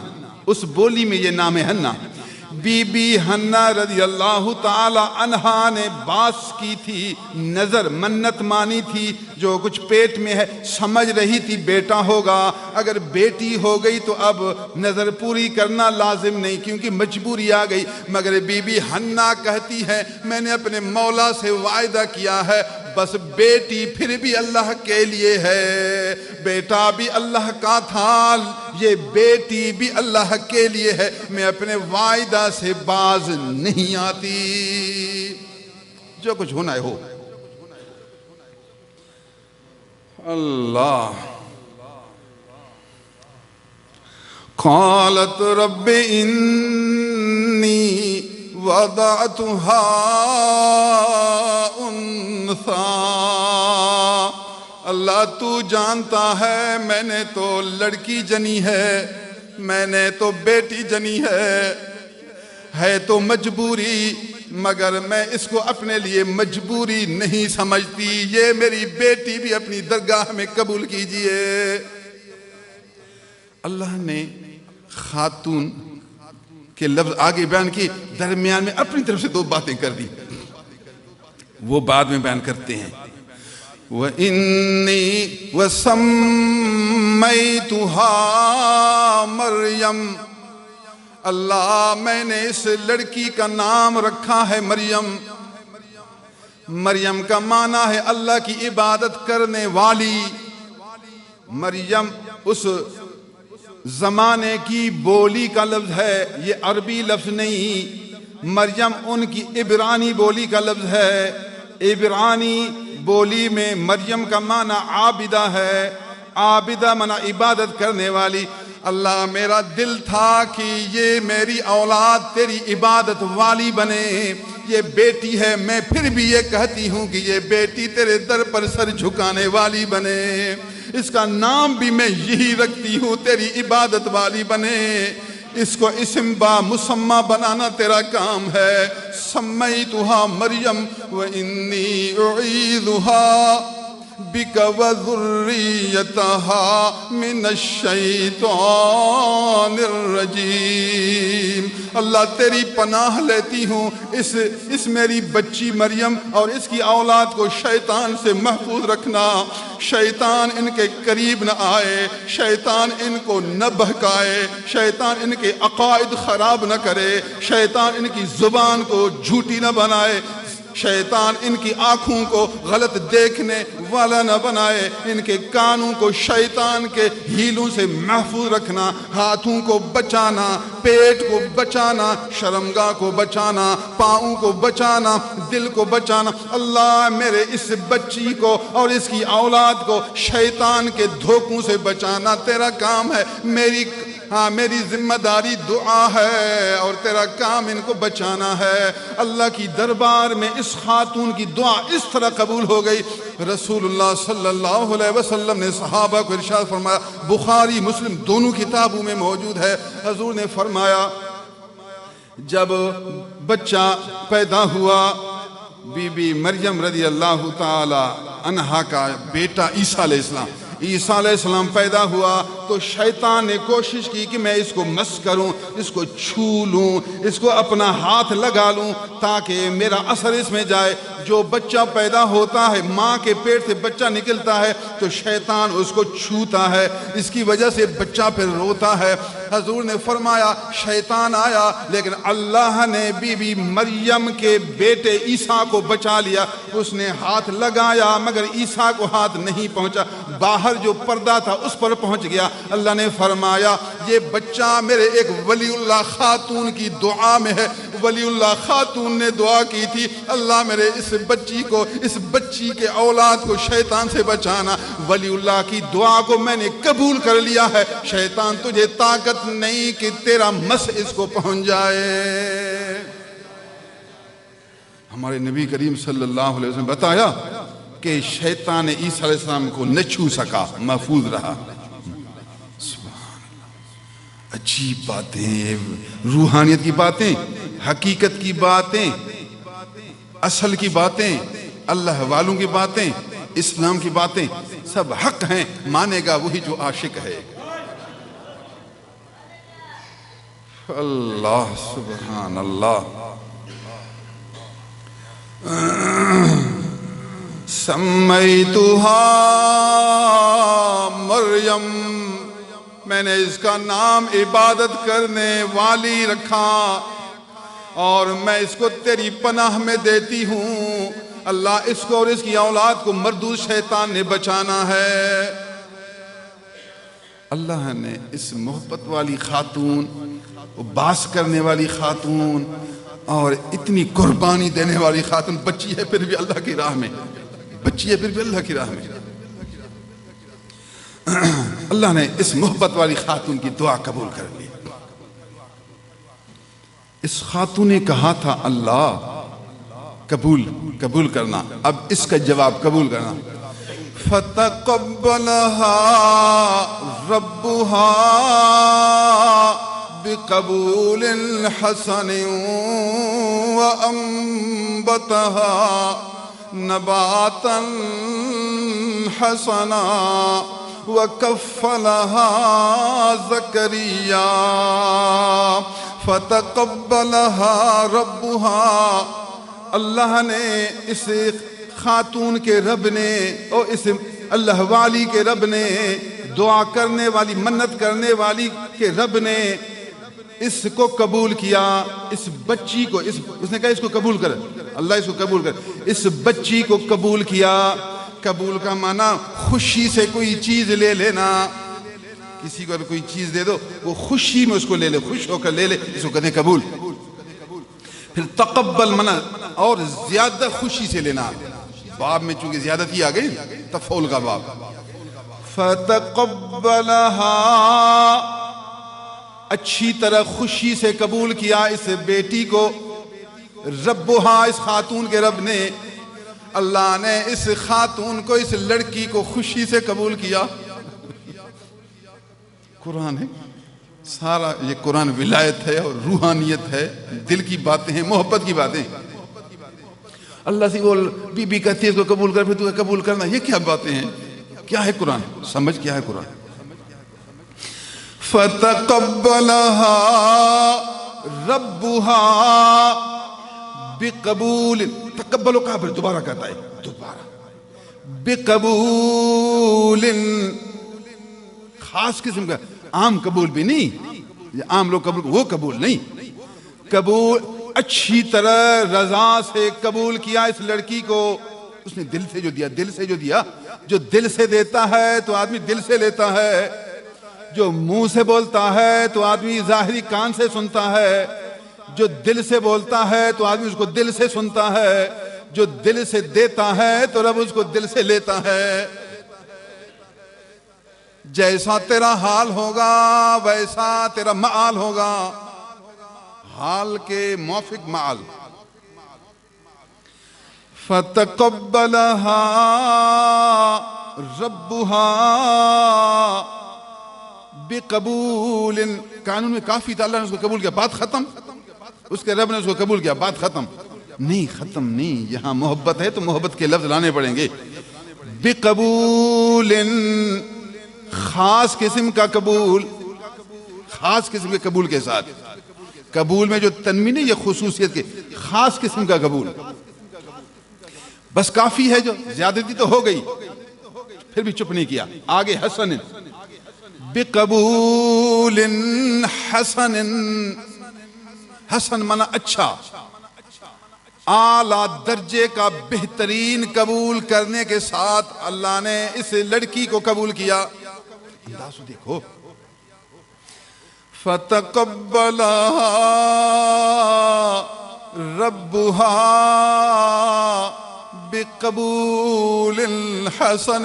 اس بولی میں یہ نام ہے حنہ. بی بی حنہ رضی اللہ تعالی عنہا نے باس کی تھی, نظر منت مانی تھی, جو کچھ پیٹ میں ہے سمجھ رہی تھی بیٹا ہوگا. اگر بیٹی ہو گئی تو اب نظر پوری کرنا لازم نہیں, کیونکہ مجبوری آ گئی. مگر بی بی حنہ کہتی ہے میں نے اپنے مولا سے وعدہ کیا ہے, بس بیٹی پھر بھی اللہ کے لیے ہے, بیٹا بھی اللہ کا تھا, یہ بیٹی بھی اللہ کے لیے ہے, میں اپنے وعدہ سے باز نہیں آتی. جو کچھ ہونا ہے ہو. اللہ. قالت رب انی وضعتها انثى. اللہ تو جانتا ہے میں نے تو لڑکی جنی ہے, میں نے تو بیٹی جنی ہے تو مجبوری, مگر میں اس کو اپنے لیے مجبوری نہیں سمجھتی. یہ میری بیٹی بھی اپنی درگاہ میں قبول کیجئے. اللہ نے خاتون کے لفظ آگے بیان کی, درمیان میں اپنی طرف سے 2 باتیں کر دی, وہ بعد میں بیان کرتے ہیں. وَإِنِّي وَسَمَّيْتُهَا مَرْيَمَ. اللہ میں نے اس لڑکی کا نام رکھا ہے مریم. مریم کا معنی ہے اللہ کی عبادت کرنے والی. مریم اس زمانے کی بولی کا لفظ ہے, یہ عربی لفظ نہیں. مریم ان کی عبرانی بولی کا لفظ ہے. عبرانی بولی میں مریم کا معنی عابدہ ہے. عابدہ معنی عبادت کرنے والی. اللہ میرا دل تھا کہ یہ میری اولاد تیری عبادت والی بنے. یہ بیٹی ہے, میں پھر بھی یہ کہتی ہوں کہ یہ بیٹی تیرے در پر سر جھکانے والی بنے. اس کا نام بھی میں یہی رکھتی ہوں, تیری عبادت والی بنے. اس کو اسم با مسمہ بنانا تیرا کام ہے. سمیتها مریم وانی اعیذها بک وذریتها من الشیطان الرجیم. اللہ تیری پناہ لیتی ہوں اس میری بچی مریم اور اس کی اولاد کو شیطان سے محفوظ رکھنا، شیطان ان کے قریب نہ آئے، شیطان ان کو نہ بہکائے، شیطان ان کے عقائد خراب نہ کرے، شیطان ان کی زبان کو جھوٹی نہ بنائے، شیطان ان کی آنکھوں کو غلط دیکھنے والا نہ بنائے، ان کے کانوں کو شیطان کے ہیلوں سے محفوظ رکھنا، ہاتھوں کو بچانا، پیٹ کو بچانا، شرمگاہ کو بچانا، پاؤں کو بچانا، دل کو بچانا۔ اللہ میرے اس بچی کو اور اس کی اولاد کو شیطان کے دھوکوں سے بچانا تیرا کام ہے، میری ذمہ داری دعا ہے اور تیرا کام ان کو بچانا ہے۔ اللہ کی دربار میں اس خاتون کی دعا اس طرح قبول ہو گئی، رسول اللہ صلی اللہ علیہ وسلم نے صحابہ کو ارشاد فرمایا، بخاری مسلم دونوں کتابوں میں موجود ہے، حضور نے فرمایا جب بچہ پیدا ہوا، بی بی مریم رضی اللہ تعالی عنہا کا بیٹا عیسیٰ علیہ السلام پیدا ہوا تو شیطان نے کوشش کی کہ میں اس کو مس کروں، اس کو چھو لوں، اس کو اپنا ہاتھ لگا لوں تاکہ میرا اثر اس میں جائے۔ جو بچہ پیدا ہوتا ہے، ماں کے پیٹ سے بچہ نکلتا ہے تو شیطان اس کو چھوتا ہے، اس کی وجہ سے بچہ پھر روتا ہے۔ حضور نے فرمایا شیطان آیا لیکن اللہ نے بی بی مریم کے بیٹے عیسیٰ کو بچا لیا، اس نے ہاتھ لگایا مگر عیسیٰ کو ہاتھ نہیں پہنچا، باہر جو پردہ تھا اس پر پہنچ گیا۔ اللہ نے فرمایا یہ بچہ میرے ایک ولی اللہ خاتون کی دعا میں ہے، ولی اللہ خاتون نے دعا کی تھی، اللہ میرے اس بچی کو، اس بچی کے اولاد کو شیطان سے بچانا، ولی اللہ کی دعا کو میں نے قبول کر لیا ہے، شیطان تجھے طاقت نہیں کہ تیرا مس اس کو پہنچ جائے۔ ہمارے نبی کریم صلی اللہ علیہ وسلم بتایا کہ شیطان عیسیٰ علیہ السلام کو نہ چھو سکا، محفوظ رہا۔ عجیب باتیں، روحانیت کی باتیں، حقیقت کی باتیں، اصل کی باتیں، اللہ والوں کی باتیں، اسلام کی باتیں، سب حق ہیں، مانے گا وہی جو عاشق ہے۔ اللہ سبحان اللہ۔ سمیتہا مریم، میں نے اس کا نام عبادت کرنے والی رکھا اور میں اس کو تیری پناہ میں دیتی ہوں۔ اللہ اس کو اور اس کی اولاد کو مردود شیطان نے بچانا ہے۔ اللہ نے اس محبت والی خاتون، باس کرنے والی خاتون اور اتنی قربانی دینے والی خاتون، بچی ہے پھر بھی اللہ کی راہ میں، بچی ہے پھر بھی اللہ کی راہ میں، اللہ نے اس محبت والی خاتون کی دعا قبول کر لی۔ اس خاتون نے کہا تھا اللہ قبول کرنا، اب اس کا جواب قبول کرنا۔ فَتَقَبَّلَهَا رَبُّهَا بِقَبُولٍ حَسَنٍ وَأَنبَتَهَا نَبَاتًا حَسَنًا وَكَفَّلَهَا زَكَرِيَّا فَتَقَبَّلَهَا رَبُّهَا، اللہ نے اس خاتون کے رب نے اور اس اللہ والی کے رب نے، دعا کرنے والی، منت کرنے والی کے رب نے اس کو قبول کیا، اس بچی کو، اس نے کہا اس کو قبول کر، اللہ اس کو قبول کر، اس بچی کو قبول کیا۔ قبول کا معنی خوشی سے کوئی چیز لے لینا، کسی کو کوئی چیز دے دو وہ خوشی میں اس کو لے لے، خوش ہو کر لے لے، اس کو کہتے ہیں قبول۔ پھر تقبل معنی اور زیادہ خوشی سے لینا، باب میں چونکہ زیادتی آ گئی تفعول کا باب۔ فتقبلها، اچھی طرح خوشی سے قبول کیا اس بیٹی کو، ربها، اس خاتون کے رب نے، اللہ نے اس خاتون کو، اس لڑکی کو خوشی سے قبول کیا۔ قرآن ہے سارا، یہ قرآن ولایت ہے اور روحانیت ہے، دل کی باتیں ہیں، محبت کی باتیں۔ اللہ سے بول، بی بی کہتی ہے اس کو قبول کر، پھر تو قبول کرنا، یہ کیا باتیں ہیں؟ کیا ہے قرآن؟ سمجھ کیا ہے قرآن؟ فَتَقَبَّلَهَا ربها بقبول، تقبلو کہا پھر دوبارہ کہتا ہے، دوبارہ بقبول، خاص قسم کا، عام قبول بھی نہیں، عام لوگ قبول، وہ قبول نہیں، قبول اچھی طرح رضا سے قبول کیا اس لڑکی کو، اس نے دل سے جو دیا، دل سے جو دیا، جو دل سے دیتا ہے تو آدمی دل سے لیتا ہے، جو منہ سے بولتا ہے تو آدمی ظاہری کان سے سنتا ہے، جو دل سے بولتا ہے تو آدمی اس کو دل سے سنتا ہے، جو دل سے دیتا ہے تو رب اس کو دل سے لیتا ہے۔ جیسا تیرا حال ہوگا ویسا تیرا معال ہوگا، حال کے موافق معال۔ فتقبلها ربها بقبول، قانون میں کافی تھا، اللہ نے اس کو قبول کیا، بات ختم، اس کے رب نے اس کو قبول کیا، بات ختم نہیں، ختم نہیں، یہاں محبت ہے تو محبت کے لفظ لانے پڑیں گے۔ بقبول، خاص قسم کا قبول، خاص قسم کے قبول کے ساتھ، قبول میں جو تنوین ہے یہ خصوصیت کے، خاص قسم کا قبول، بس کافی ہے، جو زیادتی تو ہو گئی، پھر بھی چپ نہیں کیا، آگے حسن، بقبول حسن، حسن معنی اچھا، اعلیٰ درجے کا بہترین قبول کرنے کے ساتھ اللہ نے اس لڑکی کو قبول کیا۔ انداز دیکھو، فتقبلها ربها بقبول حسن۔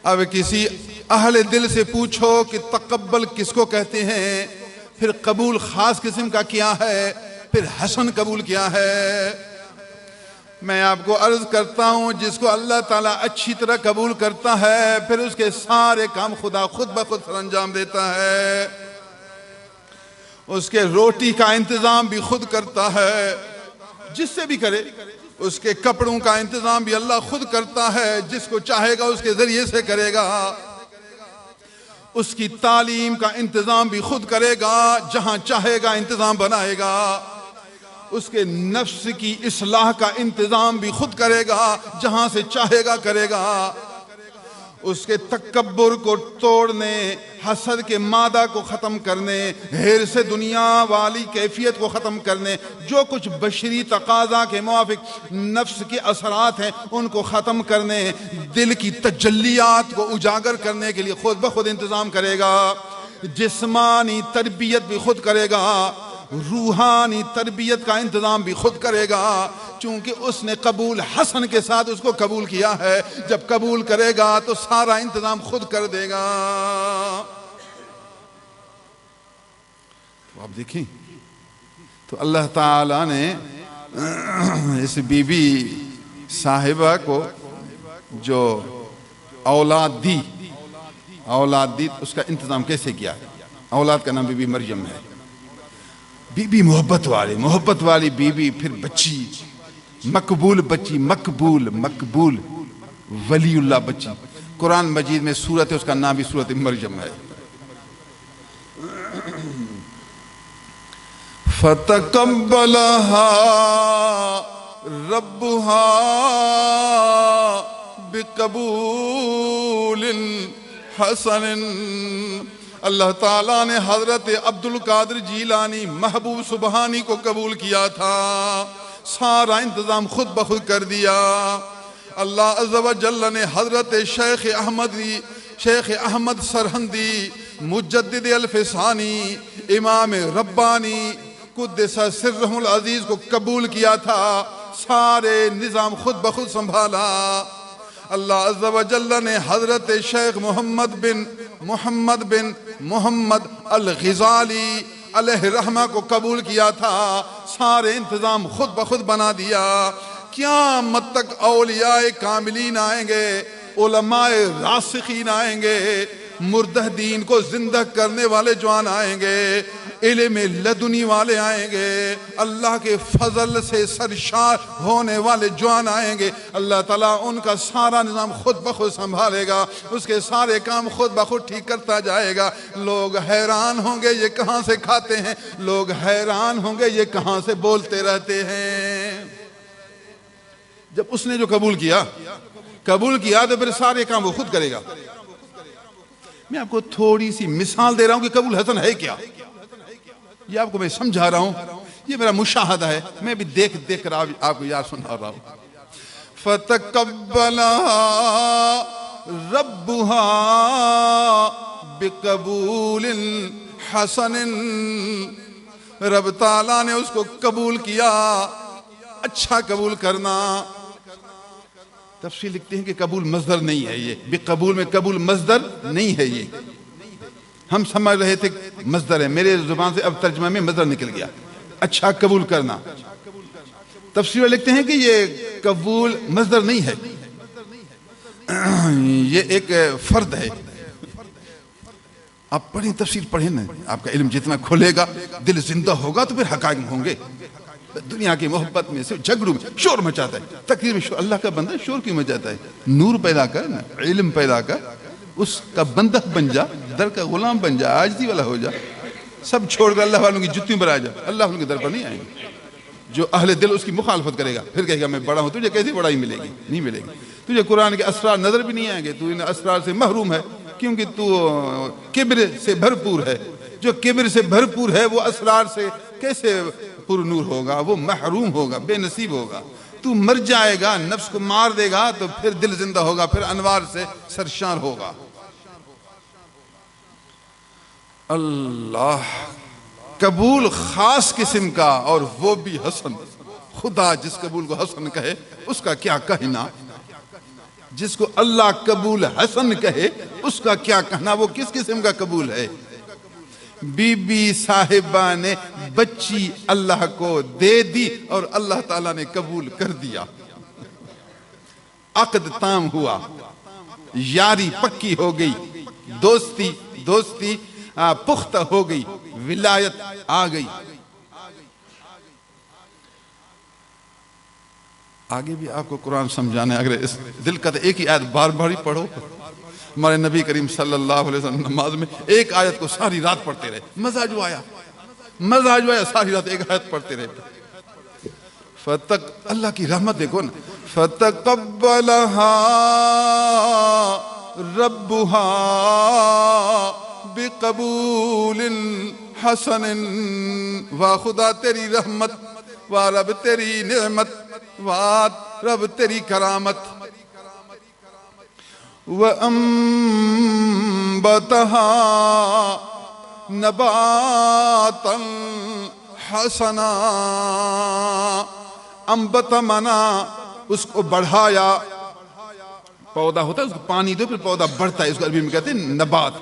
اب کسی اہل دل سے پوچھو کہ تقبل کس کو کہتے ہیں، پھر قبول خاص قسم کا کیا ہے، پھر حسن قبول کیا ہے۔ میں آپ کو عرض کرتا ہوں، جس کو اللہ تعالیٰ اچھی طرح قبول کرتا ہے پھر اس کے سارے کام خدا خود بخود سر انجام دیتا ہے، اس کے روٹی کا انتظام بھی خود کرتا ہے، جس سے بھی کرے، اس کے کپڑوں کا انتظام بھی اللہ خود کرتا ہے، جس کو چاہے گا اس کے ذریعے سے کرے گا، اس کی تعلیم کا انتظام بھی خود کرے گا، جہاں چاہے گا انتظام بنائے گا، اس کے نفس کی اصلاح کا انتظام بھی خود کرے گا، جہاں سے چاہے گا کرے گا، اس کے تکبر کو توڑنے، حسد کے مادہ کو ختم کرنے، حرص دنیا والی کیفیت کو ختم کرنے، جو کچھ بشری تقاضا کے موافق نفس کے اثرات ہیں ان کو ختم کرنے، دل کی تجلیات کو اجاگر کرنے کے لیے خود بخود انتظام کرے گا، جسمانی تربیت بھی خود کرے گا، روحانی تربیت کا انتظام بھی خود کرے گا، چونکہ اس نے قبول حسن کے ساتھ اس کو قبول کیا ہے، جب قبول کرے گا تو سارا انتظام خود کر دے گا۔ تو آپ دیکھیں، تو اللہ تعالیٰ نے اس بی بی صاحبہ کو جو اولاد دی اس کا انتظام کیسے کیا؟ اولاد کا نام بی بی مریم ہے، بی بی محبت والی بی بی، پھر بچی، مقبول بچی، مقبول ولی اللہ بچی، قرآن مجید میں سورت ہے اس کا نام بھی سورت مریم ہے۔ فَتَقَبَّلَهَا رَبُّهَا بِقَبُولٍ حَسَنٍ۔ اللہ تعالیٰ نے حضرت عبد القادر جیلانی محبوب سبحانی کو قبول کیا تھا، سارا انتظام خود بخود کر دیا۔ اللہ عز و جل نے حضرت شیخ احمد سرہندی مجدد الفسانی امام ربانی قدس سرہم العزیز کو قبول کیا تھا، سارے نظام خود بخود سنبھالا۔ اللہ عز و جل نے حضرت شیخ محمد بن محمد الغزالی علیہ رحمہ کو قبول کیا تھا، سارے انتظام خود بخود بنا دیا۔ قیامت تک اولیاء کاملین آئیں گے، علماء راسخین آئیں گے، مردہ دین کو زندہ کرنے والے جوان آئیں گے، علم لدنی والے آئیں گے، اللہ کے فضل سے سرشار ہونے والے جوان آئیں گے، اللہ تعالیٰ ان کا سارا نظام خود بخود سنبھالے گا، اس کے سارے کام خود بخود ٹھیک کرتا جائے گا۔ لوگ حیران ہوں گے یہ کہاں سے کھاتے ہیں، لوگ حیران ہوں گے یہ کہاں سے بولتے رہتے ہیں۔ جب اس نے جو قبول کیا تو پھر سارے کام وہ خود کرے گا۔ میں آپ کو تھوڑی سی مثال دے رہا ہوں کہ قبول حسن ہے کیا، یہ آپ کو میں سمجھا رہا ہوں، یہ میرا مشاہدہ ہے، میں بھی دیکھ کر آپ کو یاد سنا رہا ہوں۔ فَتَقَبَّلَهَا رَبُّهَا بِقَبُولٍ حَسَنٍ، رب تعالیٰ نے اس کو قبول کیا، اچھا قبول کرنا۔ تفسیر لکھتے ہیں کہ قبول مصدر نہیں ہے، یہ بقبول میں قبول مصدر نہیں ہے، یہ ہم سمجھ رہے تھے مصدر ہے، میرے زبان سے اب ترجمہ میں مصدر نکل گیا، اچھا قبول کرنا۔ تفسیر لکھتے ہیں کہ یہ قبول مصدر نہیں ہے، یہ ایک فرد ہے۔ آپ پڑھیں، تفسیر پڑھیں نا، آپ کا علم جتنا کھلے گا، دل زندہ ہوگا تو پھر حقائق ہوں گے۔ دنیا کی محبت میں صرف جھگڑوں میں شور مچاتا ہے، تقریر میں شور، اللہ کا بندہ شور کیوں مچاتا ہے؟ نور پیدا کر نا، علم پیدا کر، اس کا بندہ بن جا، در کا غلام بن جا، عاجزی والا ہو جا، سب چھوڑ کر اللہ والوں کی جتیوں پر آ جا، اللہ والوں کے در پر نہیں آئیں گے۔ جو اہل دل اس کی مخالفت کرے گا، پھر کہے گا میں بڑا ہوں، تجھے کیسی بڑائی ملے گی؟ نہیں ملے گی، تجھے قرآن کے اسرار نظر بھی نہیں آئیں گے، تو ان اسرار سے محروم ہے، کیونکہ تو کبر سے بھرپور ہے۔ جو کبر سے بھرپور ہے وہ اسرار سے کیسے پر نور ہوگا؟ وہ محروم ہوگا، بے نصیب ہوگا۔ تو مر جائے گا، نفس کو مار دے گا تو پھر دل زندہ ہوگا، پھر انوار سے سرشار ہوگا۔ اللہ، قبول خاص قسم کا، اور وہ بھی حسن۔ خدا جس قبول کو حسن کہے اس کا کیا کہنا، جس کو اللہ قبول حسن کہے اس کا کیا کہنا، وہ کس قسم کا قبول ہے؟ بی بی صاحبہ نے بچی اللہ کو دے دی اور اللہ تعالیٰ نے قبول کر دیا، عقد تام ہوا، یاری پکی ہو گئی، دوستی پختہ ہو گئی، ولایت آ گئی۔ آگے بھی آپ کو قرآن سمجھانا ہے، اگر اس دل کا تو ایک ہی آیت بار بار ہی پڑھو۔ ہمارے نبی کریم صلی اللہ علیہ وسلم نماز میں ایک آیت کو ساری رات پڑھتے رہے، مزہ جو آیا ساری رات ایک آیت پڑھتے رہے۔ اللہ کی رحمت دیکھو نا، فَتَقَبَّلَهَا رَبُّهَا بِقَبُولٍ حَسَنٍ، واہ خدا تیری رحمت، واہ رب تیری نعمت، واہ رب تیری کرامت۔ وَأَنبَتَهَا نَبَاتًا حَسَنًا، انبت منا اس کو بڑھایا، پودا ہوتا ہے اس کو پانی دو پھر پودا بڑھتا ہے، اس کو عربی میں کہتے ہیں نبات،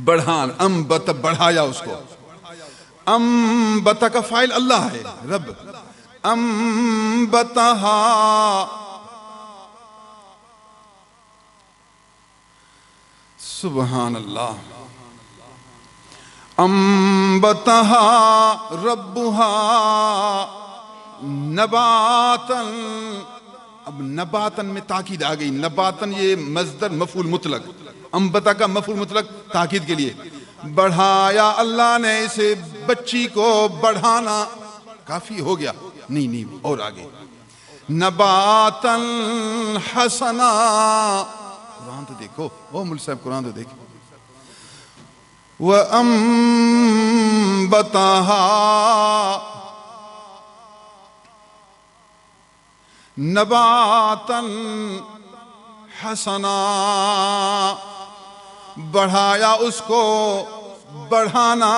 بڑھان، انبت بڑھایا اس کو۔ انبت کا فاعل اللہ ہے، رب، انبتہا سبحان اللہ، انبتہا ربہا نباتن۔ اب نباتن میں تاکید آ گئی، نباتن یہ مصدر مفعول مطلق، انبتا کا مفعول مطلق تاکید کے لیے، بڑھایا اللہ نے اسے، بچی کو بڑھانا کافی ہو گیا، نہیں اور آگے، نباتن حسنا، قرآن تو دیکھو، او مل صاحب قرآن تو دیکھو، وَأَنبَتَهَا نباتن حسنا، بڑھایا اس کو بڑھانا،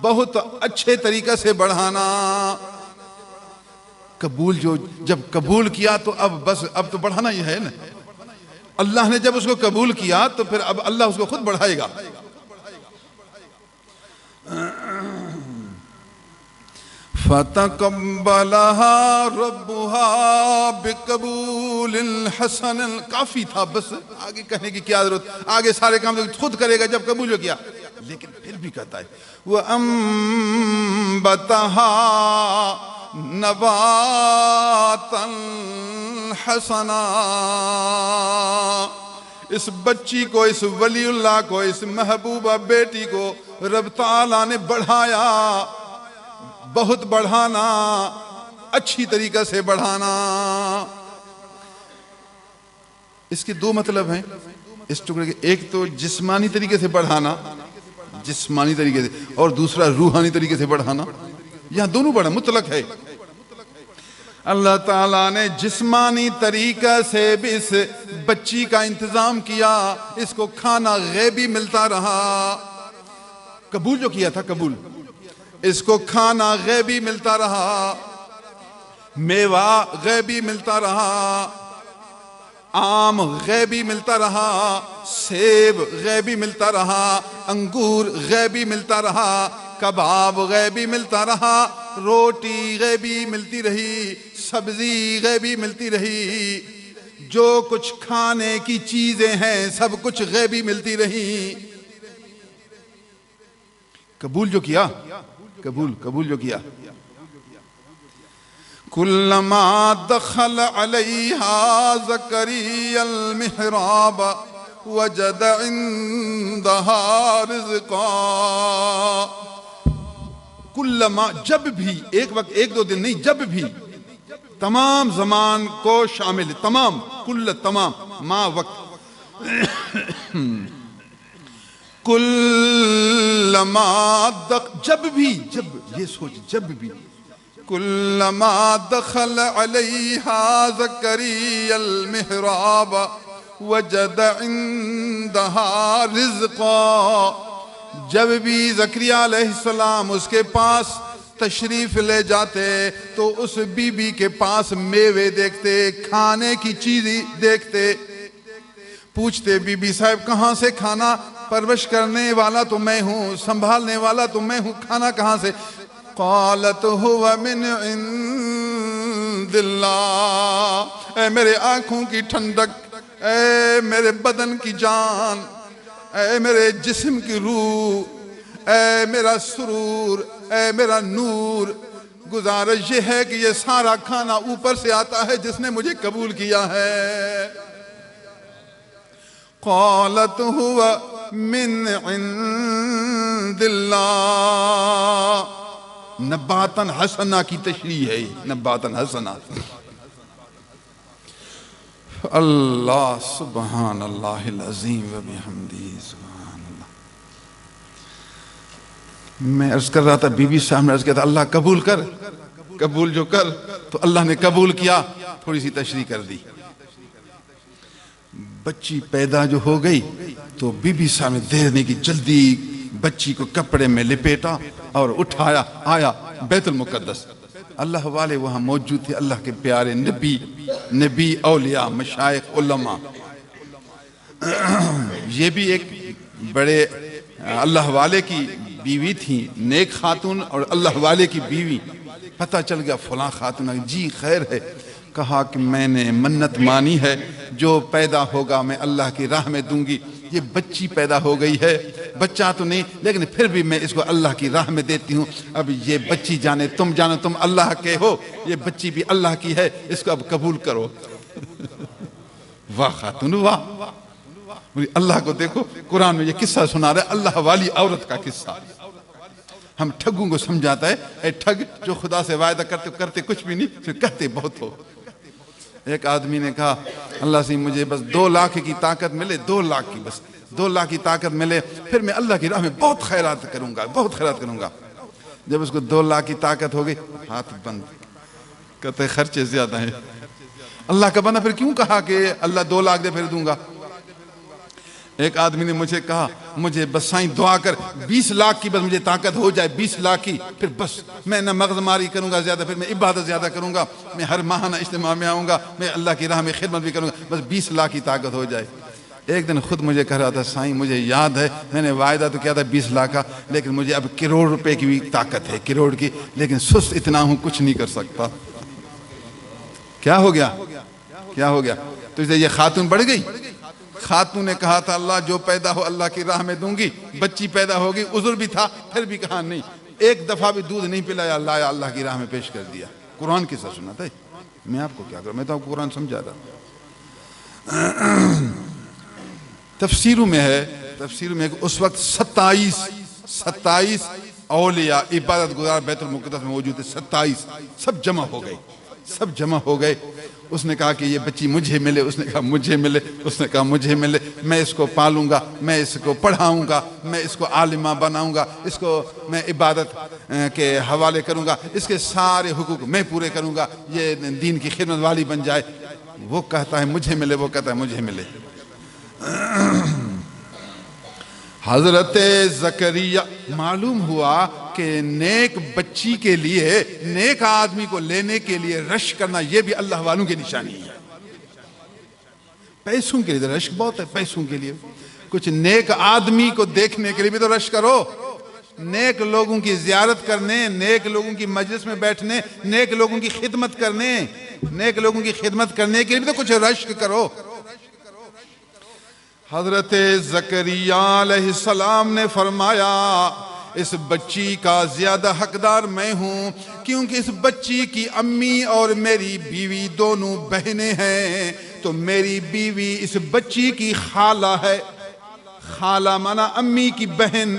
بہت اچھے طریقے سے بڑھانا۔ قبول جب قبول کیا تو اب تو بڑھانا ہی ہے نا، اللہ نے جب اس کو قبول کیا تو پھر اب اللہ اس کو خود بڑھائے گا۔ فَتَقَبَّلَهَا رَبُّهَا بِقَبُولٍ حَسَنٍ. کافی تھا، بس آگے کہنے کی کیا ضرورت، آگے سارے کام تو خود کرے گا جب قبول ہو کیا. لیکن پھر بھی کہتا ہے وَأَنبَتَهَا نَبَاتًا حَسَنًا. اس بچی کو، اس ولی اللہ کو، اس محبوبہ بیٹی کو رب تعالیٰ نے بڑھایا. بہت بڑھانا، اچھی طریقہ سے بڑھانا. اس کے دو مطلب ہیں اس ٹکڑے کے. ایک تو جسمانی طریقے سے بڑھانا، جسمانی طریقے سے، اور دوسرا روحانی طریقے سے بڑھانا. یہاں دونوں بڑھا مطلق ہے. اللہ تعالیٰ نے جسمانی طریقہ سے بھی اس بچی کا انتظام کیا. اس کو کھانا غیبی ملتا رہا. قبول جو کیا تھا، قبول، اس کو کھانا غیبی ملتا رہا، میوہ غیبی ملتا رہا، آم غیبی ملتا رہا، سیب غیبی ملتا رہا، انگور غیبی ملتا رہا، کباب غیبی ملتا رہا، روٹی غیبی ملتی رہی، سبزی غیبی ملتی رہی. جو کچھ کھانے کی چیزیں ہیں سب کچھ غیبی ملتی رہی. قبول جو کیا، قبول جو کیا. کلما دخل علیہا زکریا المحراب وجد عندہا رزقا. کلما، جب بھی، ایک وقت، ایک دو دن نہیں، جب بھی، تمام زمان کو شامل، تمام، کل، تمام، ما وقت. کلما، جب بھی، جب، یہ سوچ، جب بھی. کلما دخل علیہا زکریا المحراب وجد عندہا رزقا. جب بھی زکریا علیہ السلام اس کے پاس تشریف لے جاتے تو اس بی بی کے پاس میوے دیکھتے، کھانے کی چیزیں دیکھتے. پوچھتے بی بی صاحب کہاں سے کھانا؟ پرورش کرنے والا تو میں ہوں، سنبھالنے والا تو میں ہوں، کھانا کہاں سے؟ قالت هو من عند اللہ. اے میرے آنکھوں کی ٹھنڈک، اے میرے بدن کی جان، اے میرے جسم کی روح، اے میرا سرور، اے میرا نور، گزارش یہ ہے کہ یہ سارا کھانا اوپر سے آتا ہے جس نے مجھے قبول کیا ہے. قالت هو من عند اللہ. نباتن حسنہ کی تشریح ہے، نباتن حسنہ. اللہ سبحان اللہ العظیم و بحمدہ سبحان اللہ. میں عرض کر رہا تھا، بی بی صاحب نے عرض کیا تھا اللہ قبول کر، قبول جو کر، تو اللہ نے قبول کیا. تھوڑی سی تشریح کر دی. بچی پیدا جو ہو گئی تو بی بی صاحب نے دیر نہیں کی، جلدی بچی کو کپڑے میں لپیٹا اور اٹھایا، آیا بیت المقدس. اللہ والے وہاں موجود تھے، اللہ کے پیارے نبی، اولیاء، مشائخ، علماء. یہ بھی ایک بڑے اللہ والے کی بیوی تھی، نیک خاتون اور اللہ والے کی بیوی. پتہ چل گیا فلاں خاتون، جی خیر ہے. کہا کہ میں نے منت مانی ہے، جو پیدا ہوگا میں اللہ کی راہ میں دوں گی. یہ بچی پیدا ہو گئی ہے، بچہ تو نہیں لیکن پھر بھی میں اس کو اللہ کی راہ میں دیتی ہوں. اب یہ بچی جانے تم اللہ کے ہو، یہ بچی بھی اللہ کی ہے، اس کو اب قبول کرو. واہ خاتون واہ. اللہ کو دیکھو، قرآن میں یہ قصہ سنا رہا ہے، اللہ والی عورت کا قصہ. ہم ٹھگوں کو سمجھاتا ہے، اے ٹھگ جو خدا سے وعدہ کرتے کچھ بھی نہیں، پھر کہتے بہت ہو. ایک آدمی نے کہا اللہ سے مجھے بس 2 لاکھ کی طاقت ملے، 2 لاکھ کی، بس 2 لاکھ کی طاقت ملے، پھر میں اللہ کی راہ میں بہت خیرات کروں گا، بہت خیرات کروں گا. جب اس کو 2 لاکھ کی طاقت ہو گئی، ہاتھ بند. کہتے خرچے زیادہ ہیں. اللہ کا بندہ پھر کیوں کہا کہ اللہ 2 لاکھ دے پھر دوں گا؟ ایک آدمی نے مجھے کہا مجھے بس سائیں دعا کر 20 لاکھ کی بس مجھے طاقت ہو جائے، 20 لاکھ کی، پھر بس میں نہ مغز ماری کروں گا زیادہ، پھر میں عبادت زیادہ کروں گا، میں ہر ماہانہ اجتماع میں آؤں گا، میں اللہ کی راہ میں خدمت بھی کروں گا، بس 20 لاکھ کی طاقت ہو جائے. ایک دن خود مجھے کہہ رہا تھا سائیں مجھے یاد ہے میں نے وعدہ تو کیا تھا 20 لاکھ کا، لیکن مجھے اب کروڑ روپے کی بھی طاقت ہے، کروڑ کی، لیکن سست اتنا ہوں کچھ نہیں کر سکتا۔ کیا ہو گیا؟ کیا ہو گیا؟ تو یہ خاتون بڑھ گئی۔ خاتون نے کہا تھا اللہ جو پیدا ہو اللہ کی راہ میں دوں گی، بچی پیدا ہوگی، عذر بھی تھا، پھر بھی کہا نہیں، ایک دفعہ بھی دودھ نہیں پلایا، اللہ کی راہ میں پیش کر دیا۔ قرآن کی سچ سنا تھا، میں آپ کو کیا کروں، میں تو آپ کو قرآن سمجھا رہا۔ تفسیروں میں ہے، تفسیروں میں اس وقت 27 اولیاء عبادت گزار بیت المقدس میں موجود تھے، 27 سب جمع ہو گئے، سب جمع ہو گئے۔ اس نے کہا کہ یہ بچی مجھے ملے، اس نے کہا مجھے ملے، اس نے کہا مجھے ملے، میں اس کو پالوں گا، میں اس کو پڑھاؤں گا، میں اس کو عالمہ بناؤں گا، اس کو میں عبادت کے حوالے کروں گا، اس کے سارے حقوق میں پورے کروں گا، یہ دین کی خدمت والی بن جائے۔ وہ کہتا ہے مجھے ملے، وہ کہتا ہے مجھے ملے۔ حضرت زکریا معلوم ہوا کہ نیک بچی کے لیے، نیک آدمی کو لینے کے لیے رشک کرنا یہ بھی اللہ والوں کی نشانی ہے۔ پیسوں کے لیے رشک بہت ہے، پیسوں کے لیے کچھ نیک آدمی کو دیکھنے کے لیے بھی تو رشک کرو، نیک لوگوں کی زیارت کرنے، نیک لوگوں کی مجلس میں بیٹھنے، نیک لوگوں کی خدمت کرنے، نیک لوگوں کی خدمت کرنے کے لیے بھی تو کچھ رشک کرو۔ حضرت زکریا علیہ السلام نے فرمایا اس بچی کا زیادہ حقدار میں ہوں، کیونکہ اس بچی کی امی اور میری بیوی دونوں بہنیں ہیں، تو میری بیوی اس بچی کی خالہ ہے۔ خالہ مانا امی کی بہن،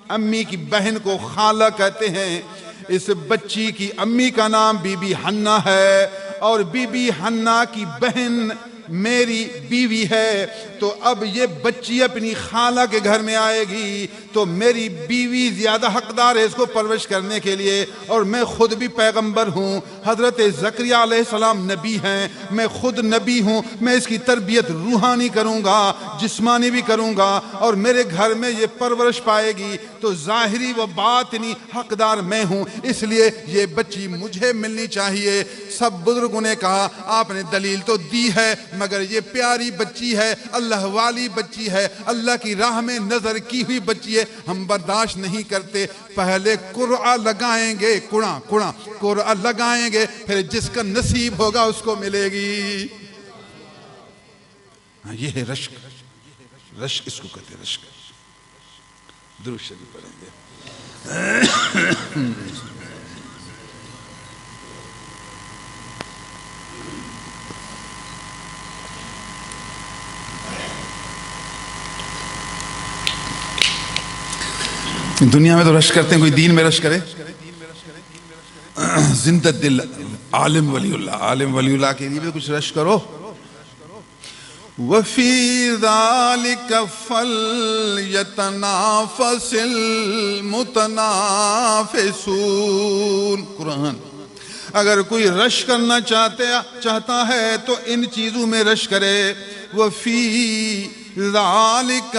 امی کی بہن کو خالہ کہتے ہیں۔ اس بچی کی امی کا نام بی بی حنا ہے، اور بی بی حنا کی بہن میری بیوی ہے، تو اب یہ بچی اپنی خالہ کے گھر میں آئے گی تو میری بیوی زیادہ حقدار ہے اس کو پرورش کرنے کے لیے، اور میں خود بھی پیغمبر ہوں۔ حضرت زکریا علیہ السلام نبی ہیں، میں خود نبی ہوں، میں اس کی تربیت روحانی کروں گا، جسمانی بھی کروں گا، اور میرے گھر میں یہ پرورش پائے گی، تو ظاہری و باطنی حقدار میں ہوں، اس لیے یہ بچی مجھے ملنی چاہیے۔ سب بزرگوں نے کہا آپ نے دلیل تو دی ہے، مگر یہ پیاری بچی ہے، اللہ والی بچی ہے، اللہ کی راہ میں نظر کی ہوئی بچی ہے، ہم برداشت نہیں کرتے۔ پہلے قرعہ لگائیں گے، قرعہ لگائیں گے، پھر جس کا نصیب ہوگا اس کو ملے گی۔ یہ ہے رشک، رشک اس کو کہتے ہیں، رشک۔ درود شریف پڑھیں گے۔ دنیا میں تو رشک کرتے ہیں، کوئی دین میں رشک کرے؟ زندہ دل عالم ولی اللہ، عالم ولی اللہ کے لیے بھی کچھ رشک کرو۔ وَفِي ذَلِكَ فَلْيَتَنَافَسِ الْمُتَنَافِسُونَ۔ قرآن اگر کوئی رشک کرنا چاہتا ہے تو ان چیزوں میں رشک کرے۔ وَفِي ذَلِكَ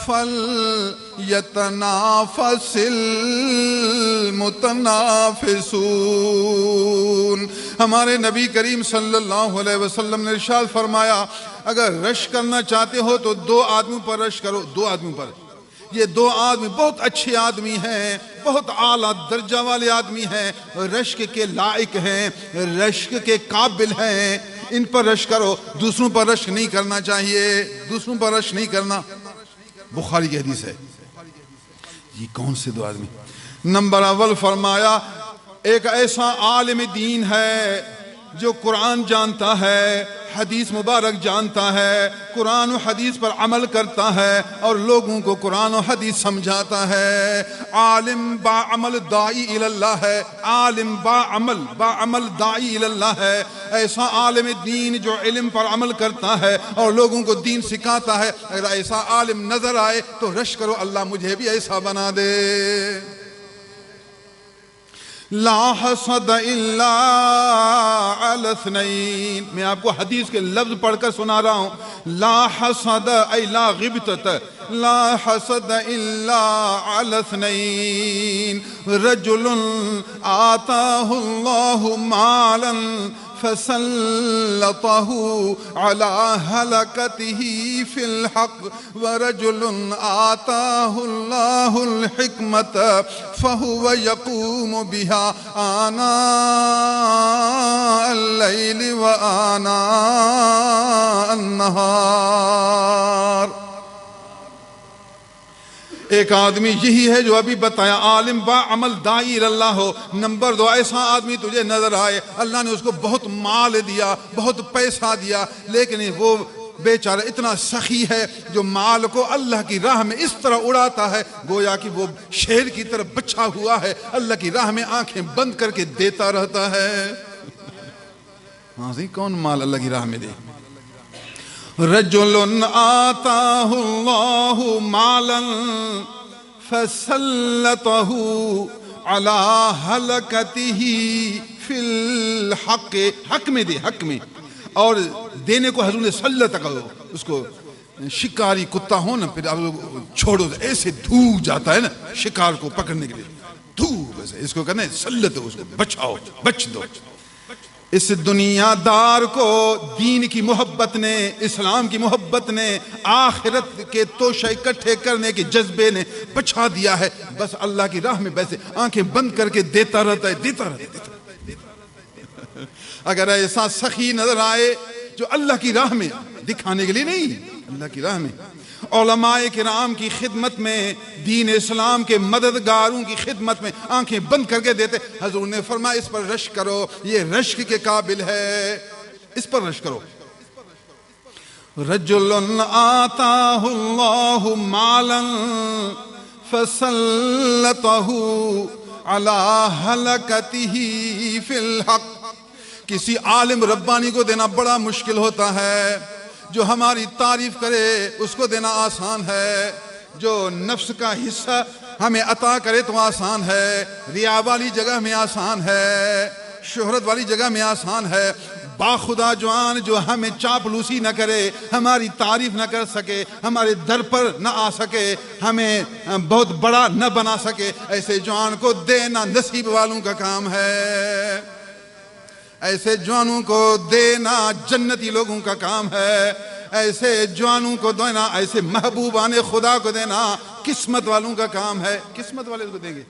فَلْيَتَنَافَسِ الْمُتَنَافِسُونَ۔ ہمارے نبی کریم صلی اللہ علیہ وسلم نے ارشاد فرمایا اگر رشک کرنا چاہتے ہو تو 2 آدمیوں پر رشک کرو، 2 آدمیوں پر۔ یہ 2 آدمی بہت اچھے آدمی ہیں، بہت اعلیٰ درجہ والے آدمی ہیں، رشک کے لائق ہیں، رشک کے قابل ہیں، ان پر رشک کرو، دوسروں پر رشک نہیں کرنا چاہیے، دوسروں پر رشک نہیں کرنا۔ بخاری کی حدیث ہے۔ یہ کون سے 2 آدمی؟ نمبر اول فرمایا ایک ایسا عالم دین ہے جو قرآن جانتا ہے، حدیث مبارک جانتا ہے، قرآن و حدیث پر عمل کرتا ہے اور لوگوں کو قرآن و حدیث سمجھاتا ہے۔ عالم با عمل داعی اللہ ہے، عالم با عمل داعی اللہ ہے۔ ایسا عالم دین جو علم پر عمل کرتا ہے اور لوگوں کو دین سکھاتا ہے، اگر ایسا عالم نظر آئے تو رشک کرو اللہ مجھے بھی ایسا بنا دے۔ لا حسد الا علی اثنین، میں آپ کو حدیث کے لفظ پڑھ کر سنا رہا ہوں۔ لا حسد ای لا غبطت، لا حسد الا علی اثنین، رجل آتاہ اللہ مالا فسلطه على هلكته في الحق ورجل آتاه الله الحكمة فهو يقوم بها آناء الليل وآناء النهار. ایک آدمی یہی ہے جو ابھی بتایا، عالم با عمل داعی اللہ ہو. نمبر 2، ایسا آدمی تجھے نظر آئے اللہ نے اس کو بہت مال دیا، بہت پیسہ دیا، لیکن وہ بیچارہ اتنا سخی ہے جو مال کو اللہ کی راہ میں اس طرح اڑاتا ہے گویا کہ وہ شیر کی طرح بچھا ہوا ہے، اللہ کی راہ میں آنکھیں بند کر کے دیتا رہتا ہے. ہاں سی کون مال اللہ کی راہ میں دے؟ رجل آتاہ اللہ مالا فسلطہ علی حلقتہ فی الحق، حق میں دے، حق میں. اور دینے کو حضور نے سلط کرو، اس کو شکاری کتا ہو نا پھر آپ چھوڑو ایسے دھوک جاتا ہے نا شکار کو پکڑنے کے لیے، دھوک ایسے اس کو کہنا ہے سلط، اس کو بچاؤ، بچ دو. اس دنیا دار کو دین کی محبت نے، اسلام کی محبت نے، آخرت کے توشہ اکٹھے کرنے کے جذبے نے بچا دیا ہے. بس اللہ کی راہ میں ویسے آنکھیں بند کر کے دیتا رہتا ہے، دیتا رہتا ہے. اگر ایسا سخی نظر آئے جو اللہ کی راہ میں دکھانے کے لیے نہیں، اللہ کی راہ میں علماء کرام کی خدمت میں، دین اسلام کے مددگاروں کی خدمت میں آنکھیں بند کر کے دیتے. حضور نے فرمایا اس پر رشک کرو، یہ رشک کے قابل ہے، اس پر رشک کرو. رجل آتاہ اللہ مالا فسلطہ علی حلقتہ فی الحق. کسی عالم ربانی کو دینا بڑا مشکل ہوتا ہے، جو ہماری تعریف کرے اس کو دینا آسان ہے، جو نفس کا حصہ ہمیں عطا کرے تو آسان ہے، ریا والی جگہ میں آسان ہے، شہرت والی جگہ میں آسان ہے. باخدا جوان جو ہمیں چاپلوسی نہ کرے، ہماری تعریف نہ کر سکے، ہمارے در پر نہ آ سکے، ہمیں بہت بڑا نہ بنا سکے، ایسے جوان کو دینا نصیب والوں کا کام ہے. ایسے جوانوں کو دینا جنتی لوگوں کا کام ہے. ایسے جوانوں کو دینا، ایسے محبوبان خدا کو دینا قسمت والوں کا کام ہے. قسمت والے کو دیں گے.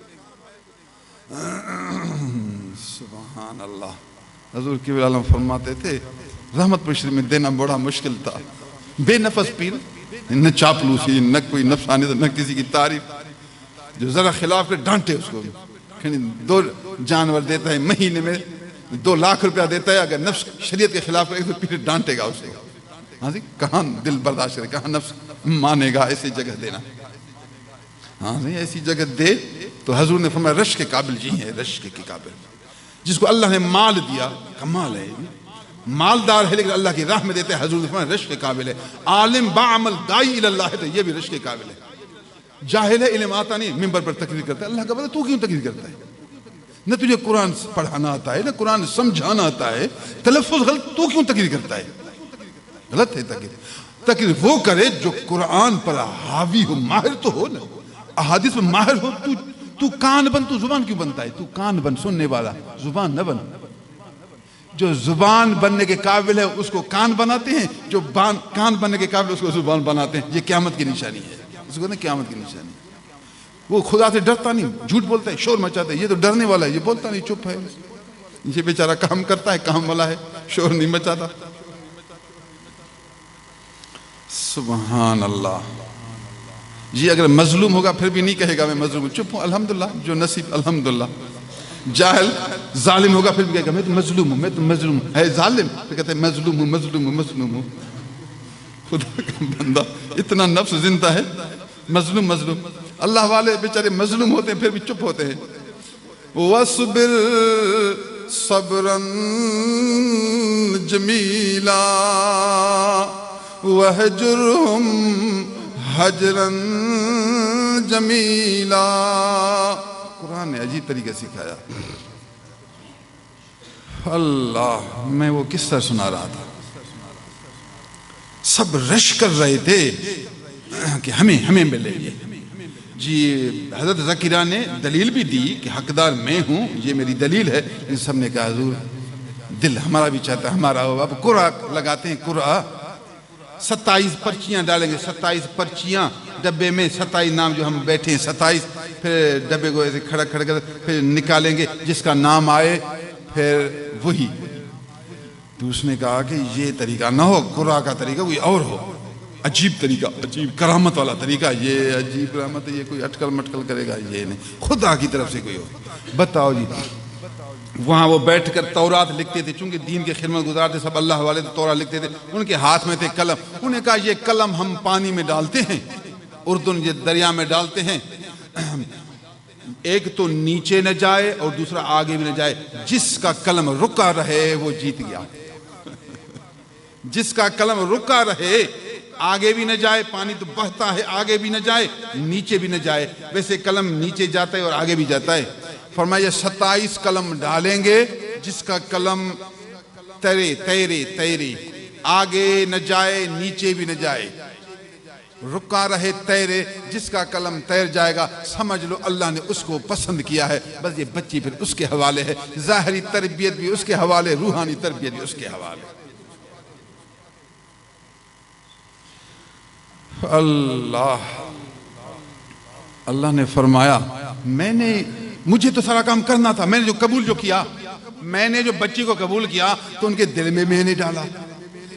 سبحان اللہ. حضور کبیر عالم فرماتے تھے رحمت بشری میں دینا بڑا مشکل تھا. بے نفس پیر، نہ چاپلوسی، نہ کوئی نفسانیت، نہ کسی کی تعریف. جو ذرا خلاف کر ڈانٹے اس کو. 2 جانور دیتا ہے مہینے میں 2 لاکھ روپیہ دیتا ہے، اگر نفس شریعت کے خلاف کرے تو پھر ڈانٹے گا اسے. ہاں جی، کہاں دل برداشت کرے، کہاں نفس مانے گا. ایسی جگہ دینا، ہاں جی ایسی جگہ دے تو حضور نے فرمایا رشک کے قابل جی ہیں، رشک کے قابل. جس کو اللہ نے مال دیا، کمال ہے، مالدار ہے لیکن اللہ کی راہ میں دیتے ہیں، حضور نے فرمایا رشک کے قابل ہے. عالم باعمل داعی اللہ ہے تو یہ بھی رشک کے قابل ہے. جاہل ہے، علم آتا نہیں، منبر پر تقریر کرتا ہے. اللہ کا بتا تو کیوں تقریر کرتا ہے؟ نہ تجھے قرآن پڑھانا آتا ہے، نہ قرآن سمجھانا آتا ہے، تلفظ غلط، تو کیوں تقریر کرتا ہے؟ غلط ہے تقریر. تقریر وہ کرے جو قرآن پر حاوی ہو، ماہر تو ہو نا، احادیث میں ماہر ہو. تو کان بن، تو زبان کیوں بنتا ہے؟ تو کان بن، سننے والا، زبان نہ بن. جو زبان بننے کے قابل ہے اس کو کان بناتے ہیں، جو کان بننے کے قابل اس کو زبان بناتے ہیں. یہ قیامت کی نشانی ہے، اس کو نا قیامت کی نشانی. وہ خدا سے ڈرتا نہیں، جھوٹ بولتا ہے، شور مچاتا ہے. یہ تو ڈرنے والا ہے، یہ بولتا نہیں، چپ ہے. یہ بیچارہ کام کرتا ہے، کام والا ہے، شور نہیں مچاتا. سبحان اللہ. جی اگر مظلوم ہوگا پھر بھی نہیں کہے گا میں مظلوم ہوں، چپ ہوں، الحمدللہ جو نصیب، الحمدللہ. جاہل ظالم ہوگا پھر بھی کہے گا میں تو مظلوم ہوں، میں تو مظلوم ہوں. ہے ظالم پھر کہتے ہیں مظلوم ہوں، مظلوم ہوں، مظلوم ہوں. خدا کا بندہ اتنا نفس زندہ ہے، مظلوم مظلوم. اللہ والے بیچارے مظلوم ہوتے ہیں پھر بھی چپ ہوتے ہیں. وَاصْبِرْ صَبْرًا جَمِيلًا وَهْجُرْهُمْ حَجْرًا جَمِيلًا. قرآن نے عجیب طریقے سکھایا. اللہ، میں وہ قصہ سنا رہا تھا، سب رش کر رہے تھے کہ ہمیں ملے. جی حضرت ذکیرہ نے دلیل بھی دی کہ حقدار میں ہوں، یہ میری دلیل ہے. ان سب نے کہا حضور دل ہمارا بھی چاہتا ہے ہمارا ہو. اب قرعہ لگاتے ہیں, قرعہ 27 پرچیاں ڈالیں گے, 27 پرچیاں ڈبے میں, 27 نام جو ہم بیٹھے ہیں 27, پھر ڈبے کو ایسے کھڑا کھڑا کر پھر نکالیں گے, جس کا نام آئے پھر وہی. تو اس نے کہا کہ یہ طریقہ نہ ہو, قرعہ کا طریقہ کوئی اور ہو, عجیب طریقہ, عجیب کرامت والا طریقہ. یہ عجیب کرامت ہے, یہ کوئی اٹکل مٹکل کرے گا, یہ نہیں, خدا کی طرف سے کوئی ہو. بتاؤ جی. وہاں وہ بیٹھ کر تورات لکھتے تھے, چونکہ دین کے خدمت گزار تھے سب اللہ والے, تو تورات لکھتے تھے. ان کے ہاتھ میں تھے قلم. انہوں نے کہا یہ قلم ہم پانی میں ڈالتے ہیں, اردن یہ دریا میں ڈالتے ہیں, ایک تو نیچے نہ جائے اور دوسرا آگے بھی نہ جائے. جس کا قلم رکا رہے وہ جیت گیا. جس کا قلم رکا رہے, آگے بھی نہ جائے, پانی تو بہتا ہے, آگے بھی نہ جائے نیچے بھی نہ جائے. ویسے قلم نیچے جاتا ہے اور آگے بھی جاتا ہے. فرمایا 27 قلم ڈالیں گے, جس کا قلم تیرے آگے نہ جائے نیچے بھی نہ جائے, رکا رہے تیرے, جس کا قلم تیر جائے گا سمجھ لو اللہ نے اس کو پسند کیا ہے. بس یہ بچی پھر اس کے حوالے ہے, ظاہری تربیت بھی اس کے حوالے, روحانی تربیت بھی اس کے حوالے. اللہ نے فرمایا مجھے تو سارا کام کرنا تھا, میں نے جو قبول جو کیا, میں نے جو بچی کو قبول کیا تو ان کے دل میں نے ڈالا,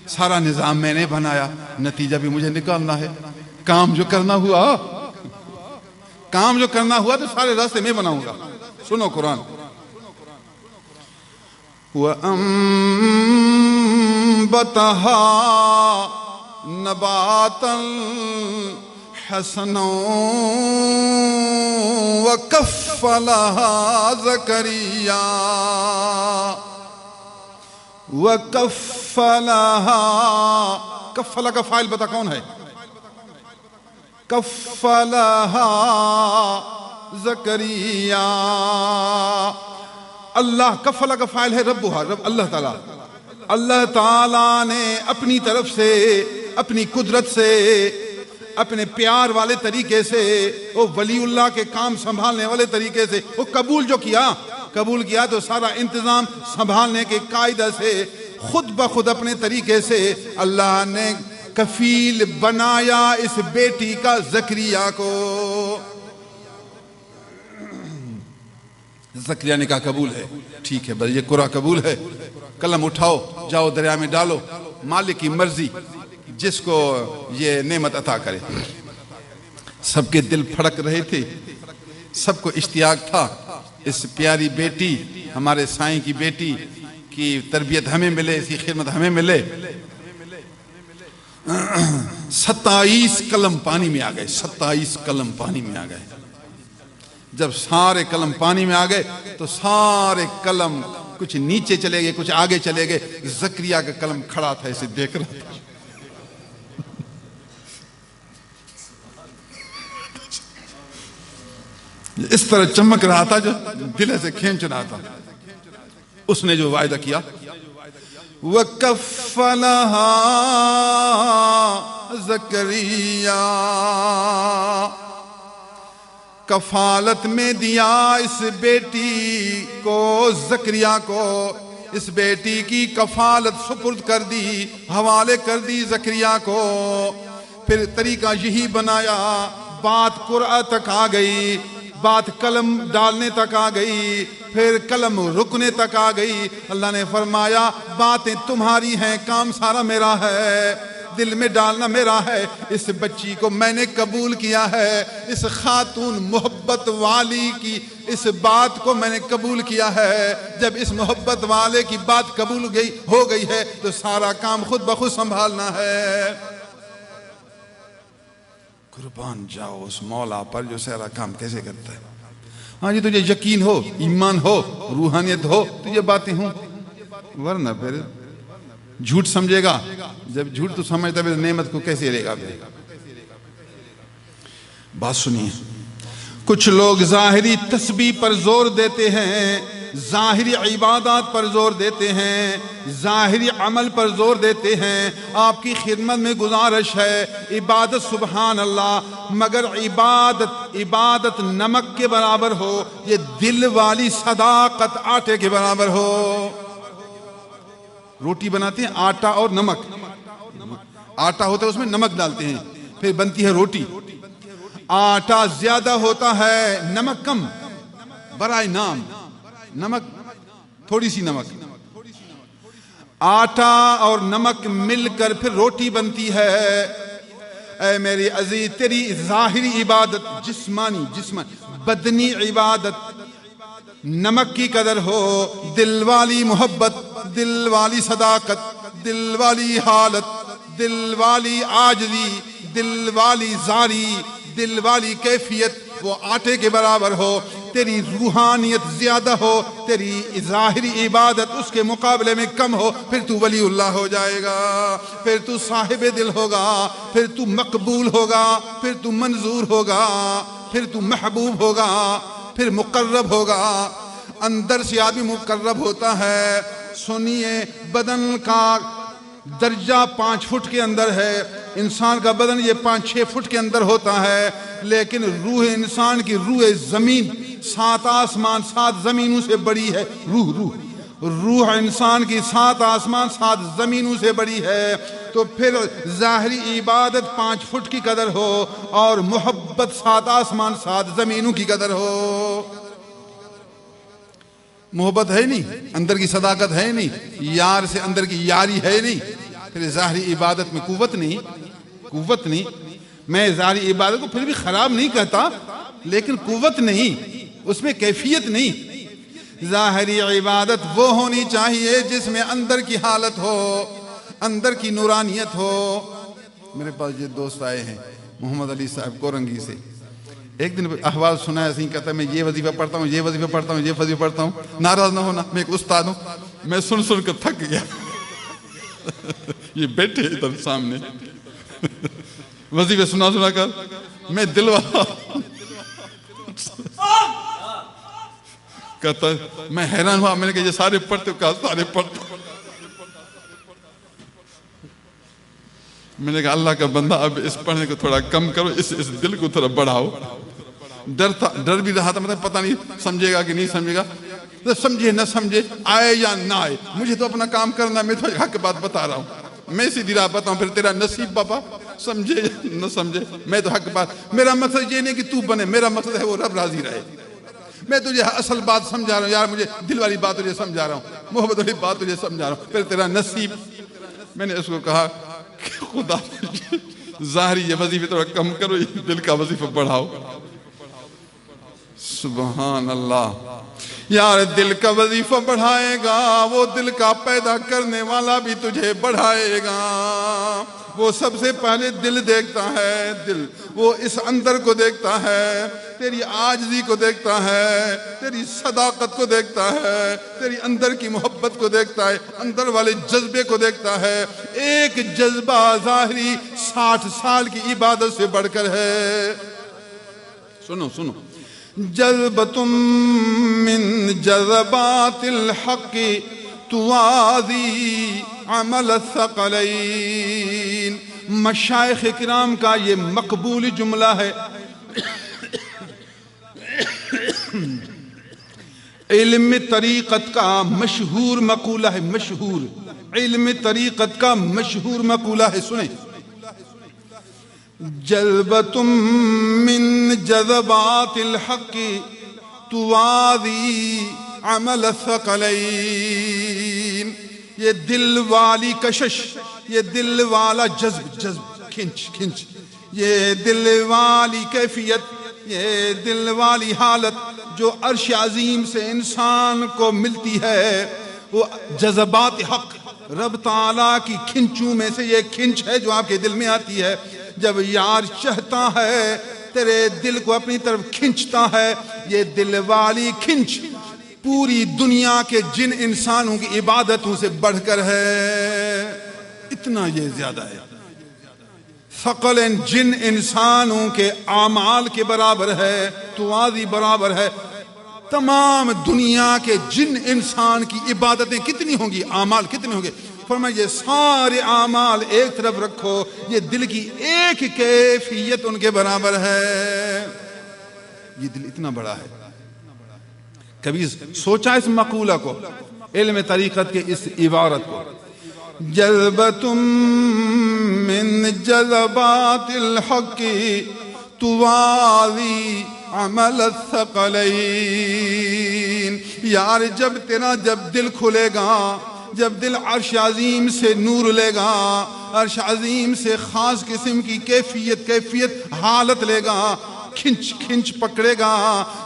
سارا نظام میں نے بنایا, نتیجہ بھی مجھے نکالنا ہے. کام جو کرنا ہوا تو سارے راستے میں بناؤں گا. سنو قرآن. وَأَنبَتَهَا نباتا حسنا وكفلها زكريا کفلا کا فاعل بتا کون ہے؟ کفلها زکریا. اللہ, کفلا کا فاعل ہے ربها, رب اللہ تعالیٰ. اللہ تعالیٰ نے اپنی طرف سے, اپنی قدرت سے, اپنے پیار والے طریقے سے, وہ ولی اللہ کے کام سنبھالنے والے طریقے سے وہ قبول کیا تو سارا انتظام سنبھالنے کے قاعدہ سے خود بخود اپنے طریقے سے اللہ نے کفیل بنایا اس بیٹی کا زکریا کو. زکریا نے کہا قبول ہے, ٹھیک ہے, بس یہ قرآن قبول ہے. قلم اٹھاؤ, جاؤ دریا میں ڈالو, مالک کی مرضی جس کو یہ نعمت عطا کرے. سب کے دل پھڑک رہے تھے, سب کو اشتیاق تھا اس پیاری بیٹی, ہمارے سائیں کی بیٹی کی تربیت ہمیں ملے, اس کی خدمت ہمیں ملے. 27 قلم پانی میں آ گئے, 27 قلم پانی میں آ گئے. جب سارے قلم پانی میں آ گئے تو سارے قلم کچھ نیچے چلے گئے, کچھ آگے چلے گئے. زکریا کا قلم کھڑا تھا, اسے دیکھ رہا تھا. اس طرح چمک رہا تھا جو دل سے کھینچ رہا تھا. اس نے جو وعدہ کیا, وَكَفَّلَهَا زَكَرِيَّا, کفالت میں دیا اس بیٹی کو, زکریا کو, اس بیٹی کی کفالت سپرد کر دی, حوالے کر دی زکریا کو. پھر طریقہ یہی بنایا, بات قرآن تک آ گئی, بات قلم ڈالنے تک آ گئی, پھر قلم رکنے تک آ گئی. اللہ نے فرمایا باتیں تمہاری ہیں, کام سارا میرا ہے, دل میں ڈالنا میرا ہے. اس بچی کو میں نے قبول کیا ہے, اس خاتون محبت والی کی اس بات کو میں نے قبول کیا ہے. جب اس محبت والے کی بات قبول ہو گئی ہے تو سارا کام خود بخود سنبھالنا ہے. قربان جاؤ اس مولا پر جو سارا کام کیسے کرتا ہے. ہاں جی, تجھے یقین ہو, ایمان ہو, روحانیت ہو تو یہ باتیں ہوں, ورنہ پھر جھوٹ سمجھے گا. جب جھوٹ تو سمجھتا ہے نعمت کو کیسے لے گا. بات سنیے, کچھ لوگ ظاہری تسبیح پر زور دیتے ہیں, ظاہری عبادات پر زور دیتے ہیں, ظاہری عمل پر زور دیتے ہیں. آپ کی خدمت میں گزارش ہے, عبادت سبحان اللہ, مگر عبادت نمک کے برابر ہو, یہ دل والی صداقت آٹے کے برابر ہو. روٹی بناتے ہیں آٹا اور نمک، آٹا ہوتا ہے اس میں نمک ڈالتے ہیں پھر بنتی ہے روٹی. آٹا زیادہ ہوتا ہے نمک کم، برائے نام نمک تھوڑی سی نمک. آٹا اور نمک مل کر پھر روٹی بنتی ہے. اے میری عزیز تیری ظاہری عبادت جسمانی بدنی عبادت نمک کی قدر ہو، دل والی محبت، دل والی صداقت، دل والی حالت، دل والی عاجزی، دل والی زاری، دل والی کیفیت وہ آٹے کے برابر ہو. تیری روحانیت زیادہ ہو، تیری ظاہری عبادت اس کے مقابلے میں کم ہو، پھر تو ولی اللہ ہو جائے گا، پھر تو صاحب دل ہوگا، پھر تو مقبول ہوگا، پھر تو منظور ہوگا، پھر تو محبوب ہوگا، پھر مقرب ہوگا. اندر سے آدمی مقرب ہوتا ہے. سنیے بدن کا درجہ 5 فٹ کے اندر ہے، انسان کا بدن یہ 5-6 فٹ کے اندر ہوتا ہے، لیکن روح انسان کی روح زمین 7 آسمان 7 زمینوں سے بڑی ہے. روح انسان کی 7 آسمان 7 زمینوں سے بڑی ہے. تو پھر ظاہری عبادت 5 فٹ کی قدر ہو اور محبت 7 آسمان 7 زمینوں کی قدر ہو. محبت ہے نہیں، اندر کی صداقت ہے نہیں، یار سے اندر کی یاری ہے نہیں، پھر ظاہری عبادت میں قوت نہیں. میں ظاہری عبادت کو پھر بھی خراب نہیں کہتا، لیکن قوت نہیں، اس میں کیفیت نہیں. ظاہری عبادت وہ ہونی چاہیے جس میں اندر کی حالت ہو، اندر کی نورانیت ہو. میرے پاس یہ دوست آئے ہیں محمد علی صاحب کورنگی سے. ایک دن احوال سنا ہے، کہتا ہے میں یہ وظیفہ پڑھتا ہوں، یہ وظیفہ پڑھتا ہوں، یہ وظیفہ پڑھتا ہوں. ناراض نہ ہونا، میں ایک استاد ہوں. میں سن کر تھک گیا. یہ بیٹھے ادھر سامنے وظیفے سنا کر میں دل والا کہتا ہے میں حیران ہوا. میں نے کہا یہ سارے پڑھتے ہو؟ کہا سارے پڑھتے. میں نے کہا اللہ کا بندہ اب اس پڑھنے کو تھوڑا کم کرو، اس دل کو تھوڑا بڑھاؤ. ڈر بھی رہا تھا، مطلب پتہ نہیں سمجھے گا کہ نہیں سمجھے گا. سمجھے نہ سمجھے، آئے یا نہ آئے، مجھے تو اپنا کام کرنا. میں تو حق بات بتا رہا ہوں، میں سیدھی راہ بتاؤں، پھر تیرا نصیب بابا، سمجھے یا نہ سمجھے. میں تو حق بات، میرا مقصد یہ نہیں کہ تو بنے، میرا مقصد ہے وہ رب راضی رہے. میں تجھے اصل بات سمجھا رہا ہوں یار، مجھے دل والی بات تجھے سمجھا رہا ہوں، محبت والی بات تجھے سمجھا رہا ہوں، پھر تیرا نصیب. میں نے اس کو کہا کہ خدا ظاہری یہ وظیفے تھوڑا کم کرو، یہ دل کا وظیفہ بڑھاؤ. سبحان اللہ. یار دل کا وظیفہ بڑھائے گا، وہ دل کا پیدا کرنے والا بھی تجھے بڑھائے گا. وہ سب سے پہلے دل دیکھتا ہے، دل وہ اس اندر کو دیکھتا ہے، تیری عاجزی کو دیکھتا ہے، تیری صداقت کو دیکھتا ہے، تیری اندر کی محبت کو دیکھتا ہے، اندر والے جذبے کو دیکھتا ہے. ایک جذبہ ظاہری 60 سال کی عبادت سے بڑھ کر ہے. سنو جذبتم من جذبات الحق توازی عمل الثقلین. مشائخ کرام کا یہ مقبول جملہ ہے. علم طریقت کا مشہور مقولہ ہے، مشہور علم طریقت کا مشہور مقولہ ہے. سنیں، جذبتم من جذبات الحق توازی عمل الثقلین. یہ دل والی کشش، یہ دل والا جذب کھنچ، یہ دل والی کیفیت، یہ دل والی حالت جو عرش عظیم سے انسان کو ملتی ہے، وہ جذبات حق رب تعالیٰ کی کھنچوں میں سے یہ کھنچ ہے جو آپ کے دل میں آتی ہے. جب یار چاہتا ہے تیرے دل کو اپنی طرف کھنچتا ہے، یہ دل والی کھنچ پوری دنیا کے جن انسانوں کی عبادتوں سے بڑھ کر ہے. اتنا یہ زیادہ ہے. ثقل جن انسانوں کے اعمال کے برابر ہے، توازی برابر ہے. تمام دنیا کے جن انسان کی عبادتیں کتنی ہوں گی، اعمال کتنے ہوں گے. فرمایا یہ سارے اعمال ایک طرف رکھو، یہ دل کی ایک کیفیت ان کے برابر ہے. یہ دل اتنا بڑا ہے. کبھی سوچا اس مقولہ کو، علم طریقت کے اس عبارت کو؟ جذبۃ من جذبات الحق توازی عمل الثقلین. یار جب دل کھلے گا، جب دل عرش عظیم سے نور لے گا، عرش عظیم سے خاص قسم کی کیفیت حالت لے گا، کھنچ پکڑے گا،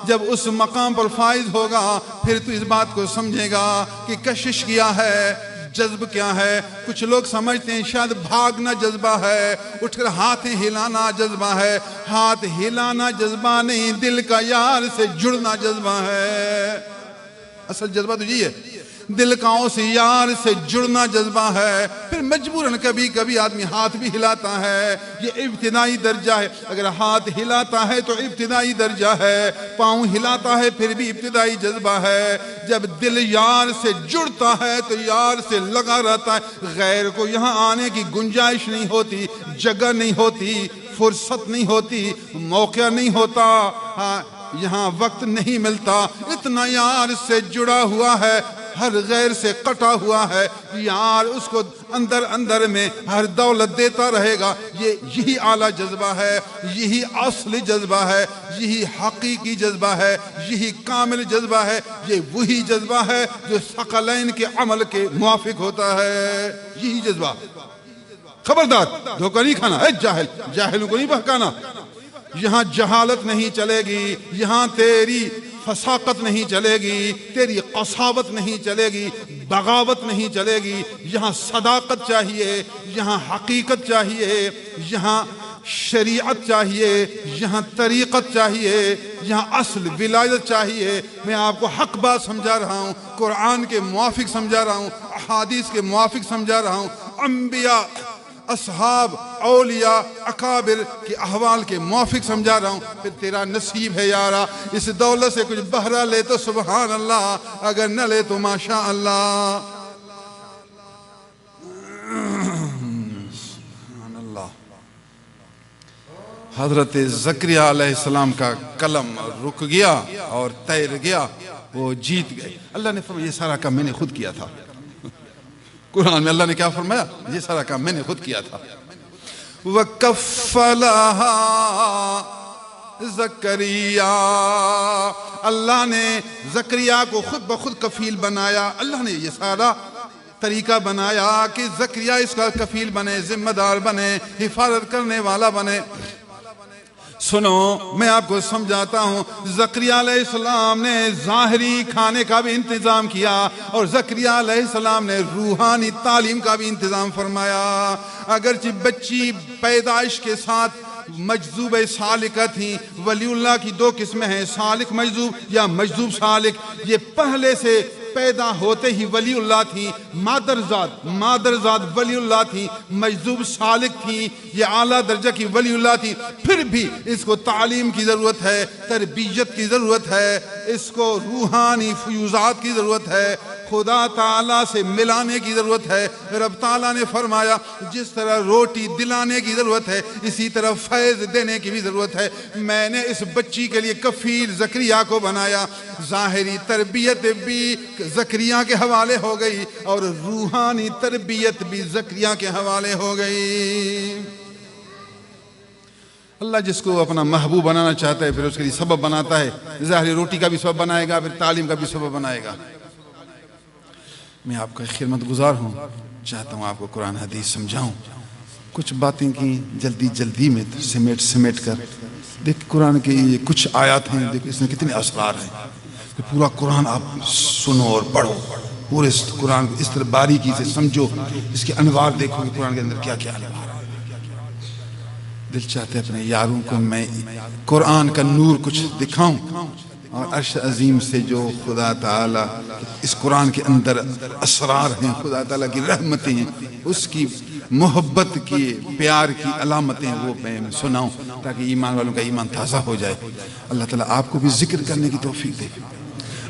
جب اس مقام پر فائز ہوگا پھر تو اس بات کو سمجھے گا کہ کشش کیا ہے، جذب کیا ہے. کچھ لوگ سمجھتے ہیں شاید بھاگنا جذبہ ہے، اٹھ کر ہاتھیں ہلانا جذبہ ہے. ہاتھ ہلانا جذبہ نہیں، دل کا یار سے جڑنا جذبہ ہے. اصل جذبہ تو یہی ہے، دل کا اس یار سے جڑنا جذبہ ہے. پھر مجبوراً کبھی آدمی ہاتھ بھی ہلاتا ہے، یہ ابتدائی درجہ ہے. اگر ہاتھ ہلاتا ہے تو ابتدائی درجہ ہے، پاؤں ہلاتا ہے پھر بھی ابتدائی جذبہ ہے. جب دل یار سے جڑتا ہے تو یار سے لگا رہتا ہے. غیر کو یہاں آنے کی گنجائش نہیں ہوتی، جگہ نہیں ہوتی، فرصت نہیں ہوتی، موقع نہیں ہوتا، یہاں وقت نہیں ملتا. اتنا یار سے جڑا ہوا ہے، ہر غیر سے قٹا ہوا ہے. یار اس کو اندر میں ہر دولت دیتا رہے گا. یہی اعلیٰ جذبہ ہے، یہی اصل جذبہ ہے، یہی حقیقی جذبہ ہے، یہی کامل جذبہ ہے. یہ وہی جذبہ ہے جو ثقلین کے عمل کے موافق ہوتا ہے. یہی جذبہ. خبردار دھوکہ نہیں کھانا ہے، جاہلوں کو نہیں بہکانا. یہاں جہالت نہیں چلے گی، یہاں تیری فساقت نہیں چلے گی، تیری قساوت نہیں چلے گی، بغاوت نہیں چلے گی. یہاں صداقت چاہیے، یہاں حقیقت چاہیے، یہاں شریعت چاہیے، یہاں طریقت چاہیے، یہاں اصل ولایت چاہیے. میں آپ کو حق بات سمجھا رہا ہوں، قرآن کے موافق سمجھا رہا ہوں، احادیث کے موافق سمجھا رہا ہوں، انبیاء، اصحاب، اولیاء، اکابر کے احوال کے موافق سمجھا رہا ہوں. پھر تیرا نصیب ہے یارا، اس دولت سے کچھ بہرہ لے تو سبحان اللہ، اگر نہ لے تو ماشاء اللہ. سبحان اللہ. حضرت زکریا علیہ السلام کا قلم رک گیا اور تیر گیا، وہ جیت گئے. اللہ نے فرمایا یہ سارا کام میں نے خود کیا تھا. قرآن میں اللہ نے کیا فرمایا؟ یہ سارا کام میں نے خود کیا تھا. وَكَفَّلَهَا زکریا، اللہ نے زکریا کو خود بخود کفیل بنایا. اللہ نے یہ سارا طریقہ بنایا کہ زکریا اس کا کفیل بنے، ذمہ دار بنے، حفاظت کرنے والا بنے. سنو میں آپ کو سمجھاتا ہوں. زکریا علیہ السلام نے ظاہری کھانے کا بھی انتظام کیا اور زکریا علیہ السلام نے روحانی تعلیم کا بھی انتظام فرمایا. اگرچہ بچی پیدائش کے ساتھ مجذوب سالکہ تھی. ولی اللہ کی دو قسمیں ہیں، سالک مجذوب یا مجذوب سالک. یہ پہلے سے پیدا ہوتے ہی ولی اللہ تھی، مادرزاد ولی اللہ تھی، مجذوب سالک تھی، یہ اعلیٰ درجہ کی ولی اللہ تھی. پھر بھی اس کو تعلیم کی ضرورت ہے، تربیت کی ضرورت ہے، اس کو روحانی فیوزات کی ضرورت ہے، خدا تعالیٰ سے ملانے کی ضرورت ہے. رب تعالیٰ نے فرمایا جس طرح روٹی دلانے کی ضرورت ہے اسی طرح فیض دینے کی بھی ضرورت ہے. میں نے اس بچی کے لیے کفیل زکریا کو بنایا. ظاہری تربیت بھی زکریا کے حوالے ہو گئی اور روحانی تربیت بھی زکریا کے حوالے ہو گئی. اللہ جس کو اپنا محبوب بنانا چاہتا ہے پھر اس کے لیے سبب بناتا ہے. ظاہری روٹی کا بھی سبب بنائے گا، پھر تعلیم کا بھی سبب بنائے گا. میں آپ کا خدمت گزار ہوں، چاہتا ہوں آپ کو قرآن حدیث سمجھاؤں. کچھ باتیں کی جلدی میں سمیٹ کر. دیکھ قرآن کے یہ کچھ آیات ہیں، دیکھ اس میں کتنے اسرار ہیں. کہ پورا قرآن آپ سنو اور پڑھو، پورے قرآن اس طرح باریکی سے سمجھو، اس کے انوار دیکھو کہ قرآن کے اندر کیا کیا انوار ہے. دل چاہتے اپنے یاروں کو میں قرآن کا نور کچھ دکھاؤں اور عرش عظیم سے جو خدا تعالیٰ اس قرآن کے اندر اسرار ہیں، خدا تعالیٰ کی رحمتیں ہیں، اس کی محبت کی پیار کی علامتیں وہ میں سناؤں تاکہ ایمان والوں کا ایمان تازہ ہو جائے. اللہ تعالیٰ آپ کو بھی ذکر کرنے کی توفیق دے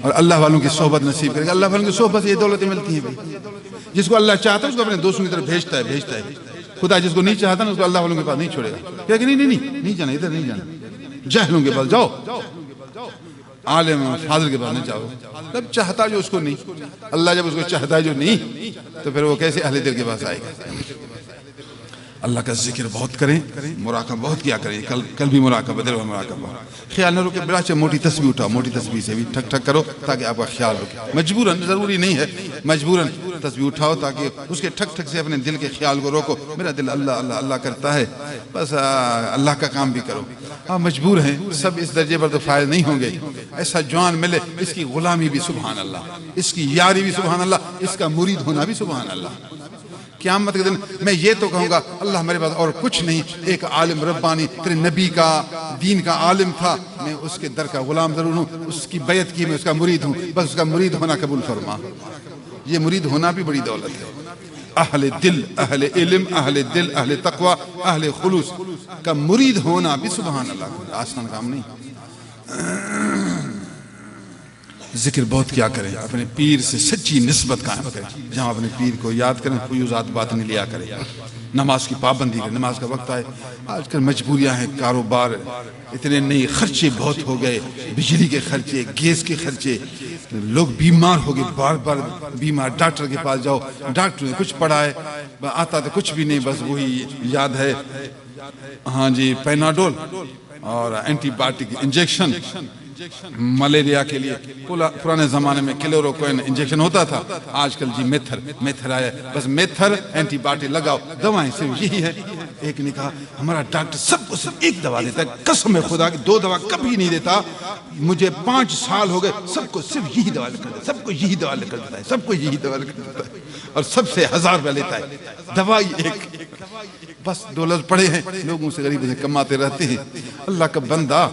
اور اللہ والوں کی صحبت نصیب کرے گا. اللہ والوں کی صحبت سے یہ دولتیں ملتی ہیں بھائی. جس کو اللہ چاہتا ہے اس کو اپنے دوستوں کی طرف بھیجتا ہے. خدا جس کو نہیں چاہتا نا اس کو اللہ والوں کے پاس نہیں چھوڑے گا. کیا کہ نہیں جانا، ادھر نہیں جانا، جاہلوں کے پاس جاؤ. عالم فاضل کے پاس نہیں جاؤ. جب چاہتا جو اس کو نہیں, اللہ جب اس کو چاہتا ہے جو نہیں, تو پھر وہ کیسے اہل دل کے پاس آئے گا. اللہ کا ذکر بہت کریں, مراقبہ بہت کیا کریں. کل بھی مراقبہ, دل میں مراقبہ. خیال نہ رکے, بڑا چاہے موٹی تسبیح اٹھاؤ, موٹی تسبیح سے بھی ٹھک ٹھک کرو تاکہ آپ کا خیال رکے. مجبوراً, ضروری نہیں ہے, مجبوراً تسبیح اٹھاؤ تاکہ اس کے ٹھک ٹھک سے اپنے دل کے خیال کو روکو. میرا دل اللہ اللہ اللہ کرتا ہے, بس اللہ کا کام بھی کرو. آپ مجبور ہیں, سب اس درجے پر تو فائز نہیں ہوں گے. ایسا جوان ملے, اس کی غلامی بھی سبحان اللہ, اس کی یاری بھی سبحان اللہ, اس کا مرید ہونا بھی سبحان اللہ. قیامت کے دن میں یہ تو کہوں گا اللہ میرے پاس اور کچھ نہیں, ایک عالم ربانی تیرے نبی کا دین کا عالم تھا, میں اس کے در کا غلام ضرور ہوں, اس کی بیعت کی, میں اس کا مرید ہوں, بس اس کا مرید ہونا قبول فرما. یہ مرید ہونا بھی بڑی دولت ہے. اہل دل, اہل علم, اہل دل, اہل تقوی, اہل خلوص کا مرید ہونا بھی سبحان اللہ آسان کام نہیں. ذکر بہت کیا کریں, اپنے پیر سے سچی نسبت قائم کریں. جہاں اپنے پیر کو یاد کریں, فیوزات بات نہیں لیا کریں. نماز کی پابندی کریں, نماز کا وقت آئے. آج کل مجبوریاں ہیں, کاروبار اتنے نہیں, خرچے بہت ہو گئے, بجلی کے خرچے, گیس کے خرچے, لوگ بیمار ہو گئے, بار بار بیمار. ڈاکٹر کے پاس جاؤ, ڈاکٹر نے کچھ پڑھا ہے, آتا تو کچھ بھی نہیں, بس وہی یاد ہے, ہاں جی پیناڈول اور اینٹی بایوٹک انجیکشن. ملیریا کے لیے پرانے زمانے میں کلوروکوئن انجیکشن ہوتا تھا, آج کل جی میتھر آیا, بس میتھر اینٹی بایوٹک لگاؤ. دوائیں صرف یہی ہے. ایک نے کہا ہمارا ڈاکٹر سب کو صرف ایک دوا دیتا ہے, قسم خدا کی 2 دوا کبھی نہیں دیتا, مجھے 5 سال ہو گئے, سب کو صرف یہی دوا لکھ کر دیتا ہے, سب کو یہی دوا لکھ کر دیتا ہے, سب کو یہی دوا لکھ کر دیتا ہے, اور سب سے 1000 روپے لیتا ہے. دوائی ایک, بس 2 لفظ پڑھے ہیں, لوگوں سے غریب سے کماتے رہتے ہیں. اللہ کا بندہ,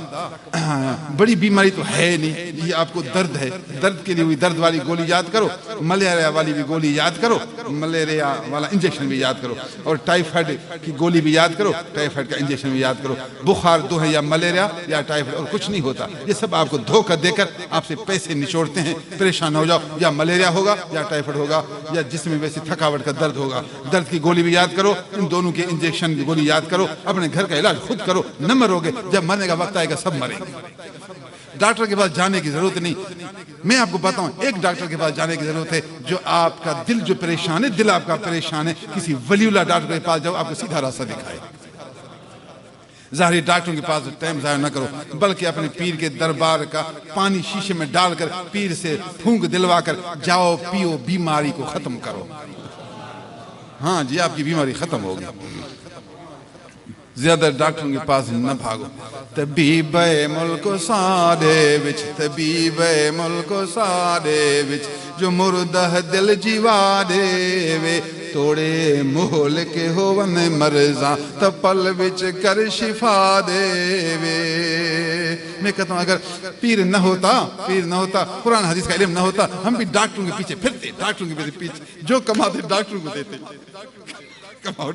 بڑی بیماری تو ہے نہیں, یہ آپ کو درد ہے, درد کے لیے ہوئی درد والی گولی یاد کرو, ملیریا والی بھی گولی یاد کرو, ملیریا والا انجیکشن بھی یاد کرو, اور ٹائیفائڈ کی گولی بھی یاد کرو, ٹائیفائڈ کا انجیکشن بھی یاد کرو. بخار تو ہے یا ملیریا یا ٹائیفائڈ, اور کچھ نہیں ہوتا. یہ سب آپ کو دھوکہ دے کر آپ سے پیسے نچوڑتے ہیں, پریشان ہو جاؤ, یا ملیریا ہوگا یا ٹائیفائڈ ہوگا, یا جسم میں ویسے تھکاوٹ کا درد ہوگا. درد کی گولی بھی یاد کرو, ان دونوں کے انجیکشن کی گولی یاد کرو, اپنے گھر کا علاج خود کرو, نہ مرو گے. جب مرنے کا وقت آئے گا سب مریں گے. ڈاکٹر کے پاس جانے کی ضرورت نہیں. میں آپ کو بتاؤں, ایک ڈاکٹر کے پاس جانے کی ضرورت ہے, جو آپ کا دل جو پریشان ہے, دل آپ کا پریشان ہے, کسی ولی اللہ ڈاکٹر کے پاس جاؤ, آپ کو سیدھا راستہ دکھائے. ظاہری ڈاکٹروں کے پاس ٹائم ضائع نہ کرو, بلکہ اپنے پیر کے دربار کا پانی شیشے میں ڈال کر پیر سے پھونک دلوا کر جاؤ, پیو, بیماری کو ختم کرو. ہاں جی, آپ کی بیماری ختم ہوگی. زیادہ ڈاکٹروں کے پاس نہ بھاگو. طبیب ملک سارے وچ, طبیب ملک سارے وچ, جو مردہ دل جیوارے وے, توڑے محل کے ہون مرزاں, تپل وچ کر شفا دے وے. میں کہتا ہوں اگر پیر نہ ہوتا, قرآن حدیث کا علم نہ ہوتا, ہم بھی ڈاکٹروں کے پیچھے پھرتے, ڈاکٹروں کے پیچھے, جو کماتے ڈاکٹروں کو دیتے. کماؤ.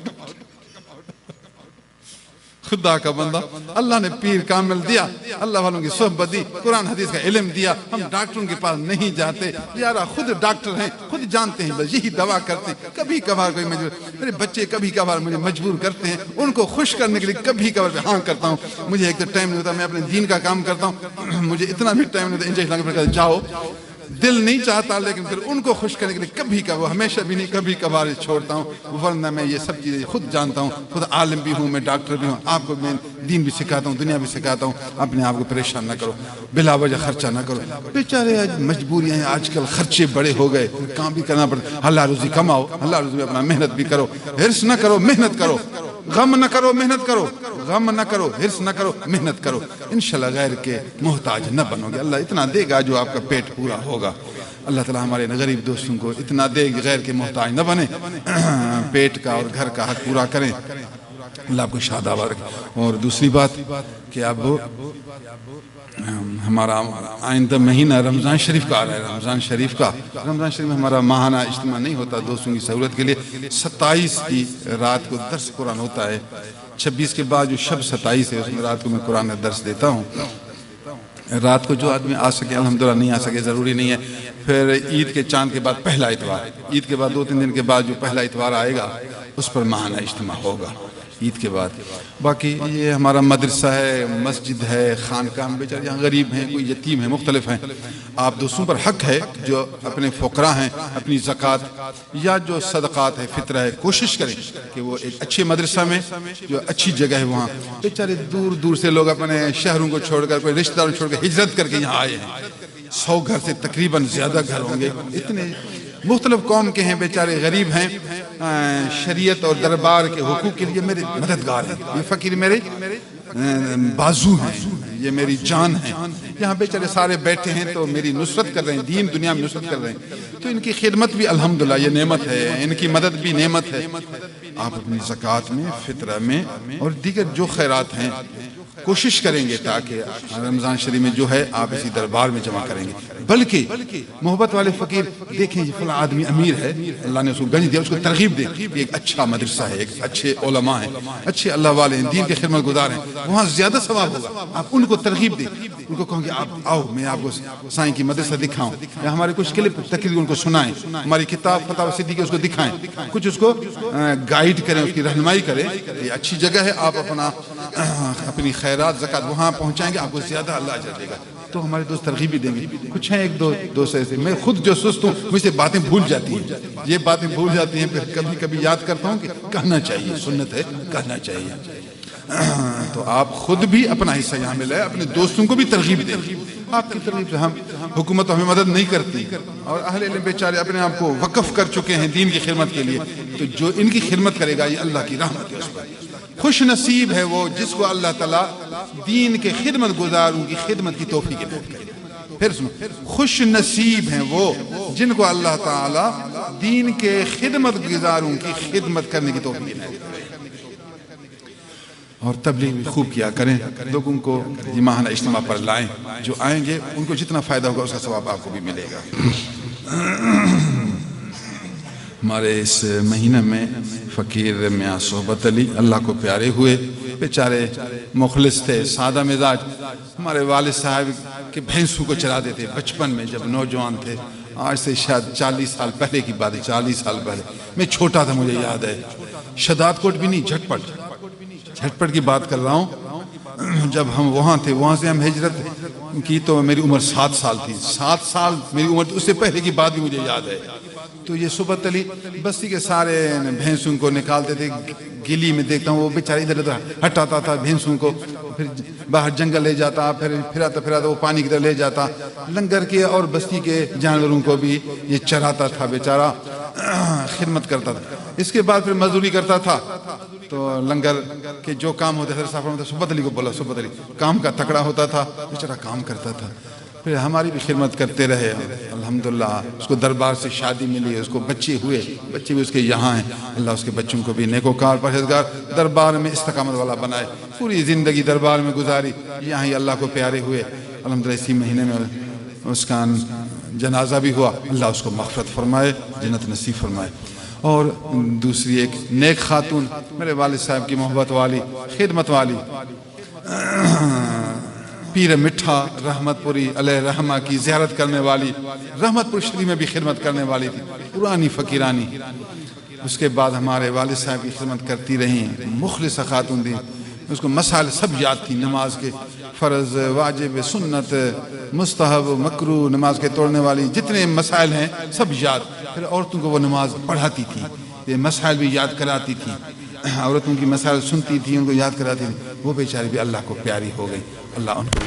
خدا کا بندہ, اللہ نے پیر کامل دیا, اللہ والوں کی صحبت دی, قرآن حدیث کا علم دیا, ہم ڈاکٹروں کے پاس نہیں جاتے. یارا خود ڈاکٹر ہیں, خود جانتے ہیں, بس یہی دوا کرتے ہیں. کبھی کبھار کوئی مجبور, میرے بچے کبھی کبھار مجھے مجبور کرتے ہیں, ان کو خوش کرنے کے لیے کبھی کبھار پہ ہاں کرتا ہوں. مجھے ایک تو ٹائم نہیں ہوتا, میں اپنے دین کا کام کرتا ہوں, مجھے اتنا بھی ٹائم نہیں ہوتا. انجیکشن لگا کر جاؤ, دل نہیں چاہتا, لیکن پھر ان کو خوش کرنے کے لیے کبھی کبھار, ہمیشہ بھی نہیں, کبھی کبھار چھوڑتا ہوں. ورنہ میں یہ سب چیزیں خود جانتا ہوں, خود عالم بھی ہوں, میں ڈاکٹر بھی ہوں, آپ کو میں دین بھی سکھاتا ہوں, دنیا بھی سکھاتا ہوں. اپنے آپ کو پریشان نہ کرو, بلا وجہ خرچہ نہ کرو. بیچارے آج مجبوریاں ہیں, آج کل خرچے بڑے ہو گئے, کام بھی کرنا پڑتا. اللہ روزی کماؤ, اللہ روزی میں اپنا محنت بھی کرو, حرص نہ کرو, محنت کرو, غم نہ کرو, محنت کرو, غم نہ کرو, حرص نہ کرو, محنت کرو. انشاءاللہ غیر کے محتاج نہ بنو گے. اللہ اتنا دے گا جو آپ کا پیٹ پورا ہوگا. اللہ تعالیٰ ہمارے غریب دوستوں کو اتنا دے کہ غیر کے محتاج نہ بنے, پیٹ کا اور گھر کا حق پورا کریں. اللہ آپ کو شاد آباد رکھے. اور دوسری بات کہ اب ہمارا آئندہ مہینہ رمضان شریف کا آ رہا ہے. رمضان شریف میں ہمارا ماہانہ اجتماع نہیں ہوتا دوستوں کی سہولت کے لیے. 27 کی رات کو درس قرآن ہوتا ہے. 26 کے بعد جو شب 27 ہے, اس میں رات کو میں قرآن درس دیتا ہوں. رات کو جو آدمی آ سکے الحمدللہ, نہیں آ سکے ضروری نہیں ہے. پھر عید کے چاند کے بعد پہلا اتوار, عید کے بعد 2-3 دن کے بعد جو پہلا اتوار آئے گا, اس پر ماہانہ اجتماع ہوگا. عید کے بعد. باقی یہ ہمارا مدرسہ ہے، مسجد ہے، خانقاہ میں بیچارے یہاں غریب ہیں، کوئی یتیم ہیں، مختلف ہیں. آپ دوستوں پر حق ہے جو اپنے فقراء ہیں اپنی زکوٰۃ یا جو صدقات ہے فطرہ ہے کوشش کریں کہ وہ ایک اچھے مدرسہ میں جو اچھی جگہ ہے وہاں. بیچارے دور دور سے لوگ اپنے شہروں کو چھوڑ کر کوئی رشتہ داروں چھوڑ کر ہجرت کر کے یہاں آئے ہیں. 100 گھر سے تقریباً زیادہ گھر ہوں گے. اتنے مختلف قوم کے ہیں، بیچارے غریب ہیں. شریعت اور دربار کے حقوق کے لیے میرے مددگار ہیں. یہ فقیر میرے بازو ہیں، یہ میری جان ہیں. یہاں بیچارے سارے بیٹھے ہیں تو میری نصرت کر رہے ہیں، دین دنیا میں نصرت کر رہے ہیں. تو ان کی خدمت بھی الحمدللہ یہ نعمت ہے، ان کی مدد بھی نعمت ہے. آپ اپنی زکوٰۃ میں، فطرہ میں اور دیگر جو خیرات ہیں کوشش کریں گے تاکہ رمضان شریف میں جو ہے آپ اسی دربار میں جمع کریں گے. بلکہ محبت والے فقیر دیکھیں یہ فلاں آدمی امیر ہے، اللہ نے اس کو گنج دیا، اس کو ترغیب دے. ایک اچھا مدرسہ ہے، ایک اچھے علماء ہیں، اچھے اللہ والے ہیں، دین کے خدمت گزار ہیں، وہاں زیادہ ثواب ہوگا. آپ ان کو ترغیب دیں، ان کو کہوں کہ آپ آؤ میں آپ کو سائیں کی مدرسہ دکھاؤں، یا ہمارے کچھ کلپ تقریر ان کو سنائیں، ہماری کتاب فتاوی صدیقہ اس کو دکھائیں، کچھ اس کو گائیڈ کریں، اس کی رہنمائی کریں. یہ اچھی جگہ ہے، آپ اپنی خیرات زکوٰۃ وہاں پہنچائیں گے، آپ کو زیادہ اللہ اجر دے گا. تو ہمارے دوست ترغیب بھی دیں گے. کچھ ہیں ایک دو دوست ایسے، میں خود جو سست ہوں مجھ سے باتیں بھول جاتی ہیں، یہ باتیں بھول جاتی ہیں، پھر کبھی کبھی یاد کرتا ہوں کہ کہنا چاہیے، سنت ہے کہنا چاہیے. تو آپ خود بھی اپنا حصہ یہاں ملائے، اپنے دوستوں کو بھی ترغیب دیں. آپ کی ترغیب سے حکومت ہمیں مدد نہیں کرتی، اور اہل علم بیچارے اپنے آپ کو وقف کر چکے ہیں دین کی خدمت کے لیے. تو جو ان کی خدمت کرے گا یہ اللہ کی رحمت ہے اس پر. خوش نصیب ہے وہ جس کو اللہ تعالیٰ دین کے خدمت گزاروں کی خدمت کی توفیق عطا کرے. پھر سنو، خوش نصیب ہیں وہ جن کو اللہ تعالیٰ دین کے خدمت گزاروں کی خدمت کرنے کی توفیق عطا کرے. اور تبلیغ بھی خوب کیا کریں، لوگوں کو یہ ماہانہ اجتماع پر لائیں. جو آئیں گے ان کو جتنا فائدہ ہوگا اس کا ثواب آپ کو بھی ملے گا. ہمارے اس مہینہ میں فقیر میاں صحبت علی اللہ کو پیارے ہوئے، بیچارے مخلص تھے، سادہ مزاج. ہمارے والد صاحب کے بھینسوں کو چراتے تھے بچپن میں جب نوجوان تھے. آج سے شاید 40 سال پہلے کی بات ہے، 40 سال پہلے میں چھوٹا تھا، مجھے یاد ہے. شداد کوٹ بھی نہیں، جھٹپٹ کی بات کر رہا ہوں. جب ہم وہاں تھے، وہاں سے ہم ہجرت کی تو میری عمر 7 سال تھی. 7 سال میری عمر تھی، اس سے پہلے کی بات بھی مجھے یاد ہے. تو یہ صحبت علی بستی کے سارے بھینسوں کو نکالتے تھے. گلی میں دیکھتا ہوں وہ بیچارہ ادھر ادھر ہٹاتا تھا بھینسوں کو، پھر باہر جنگل لے جاتا، پھر پھراتا وہ پانی کی طرف لے جاتا. لنگر کے اور بستی کے جانوروں کو بھی یہ چراتا تھا، بیچارہ خدمت کرتا تھا. اس کے بعد پھر مزدوری کرتا تھا. تو لنگر کے جو کام ہوتے تھے صحبت علی کو بولا، صحبت علی کام کا تکڑا ہوتا تھا، بیچارہ کام کرتا تھا. پھر ہماری بھی خدمت کرتے رہے الحمدللہ. اس کو دربار سے شادی ملی، اس کو بچے ہوئے، بچے بھی اس کے یہاں ہیں. اللہ اس کے بچوں کو بھی نیکوکار پرہیزگار دربار میں استقامت والا بنائے. پوری زندگی دربار میں گزاری، یہاں ہی اللہ کو پیارے ہوئے. الحمدللہ اسی مہینے میں اس کا جنازہ بھی ہوا. اللہ اس کو مغفرت فرمائے، جنت نصیب فرمائے. اور دوسری ایک نیک خاتون میرے والد صاحب کی محبت والی، خدمت والی، پیر مٹھا رحمت پوری علیہ رحمہ کی زیارت کرنے والی، رحمت پور شریف میں بھی خدمت کرنے والی تھی، پرانی فقیرانی. اس کے بعد ہمارے والد صاحب کی خدمت کرتی رہیں، مخلص خاتون تھی. اس کو مسائل سب یاد تھی، نماز کے فرض، واجب، سنت، مستحب، مکروہ، نماز کے توڑنے والی جتنے مسائل ہیں سب یاد. پھر عورتوں کو وہ نماز پڑھاتی تھی، یہ مسائل بھی یاد کراتی تھی. عورتوں کی مسائل سنتی تھی، ان کو یاد کراتی تھی. وہ بیچاری بھی اللہ کو پیاری ہو گئی. اللہ ان کو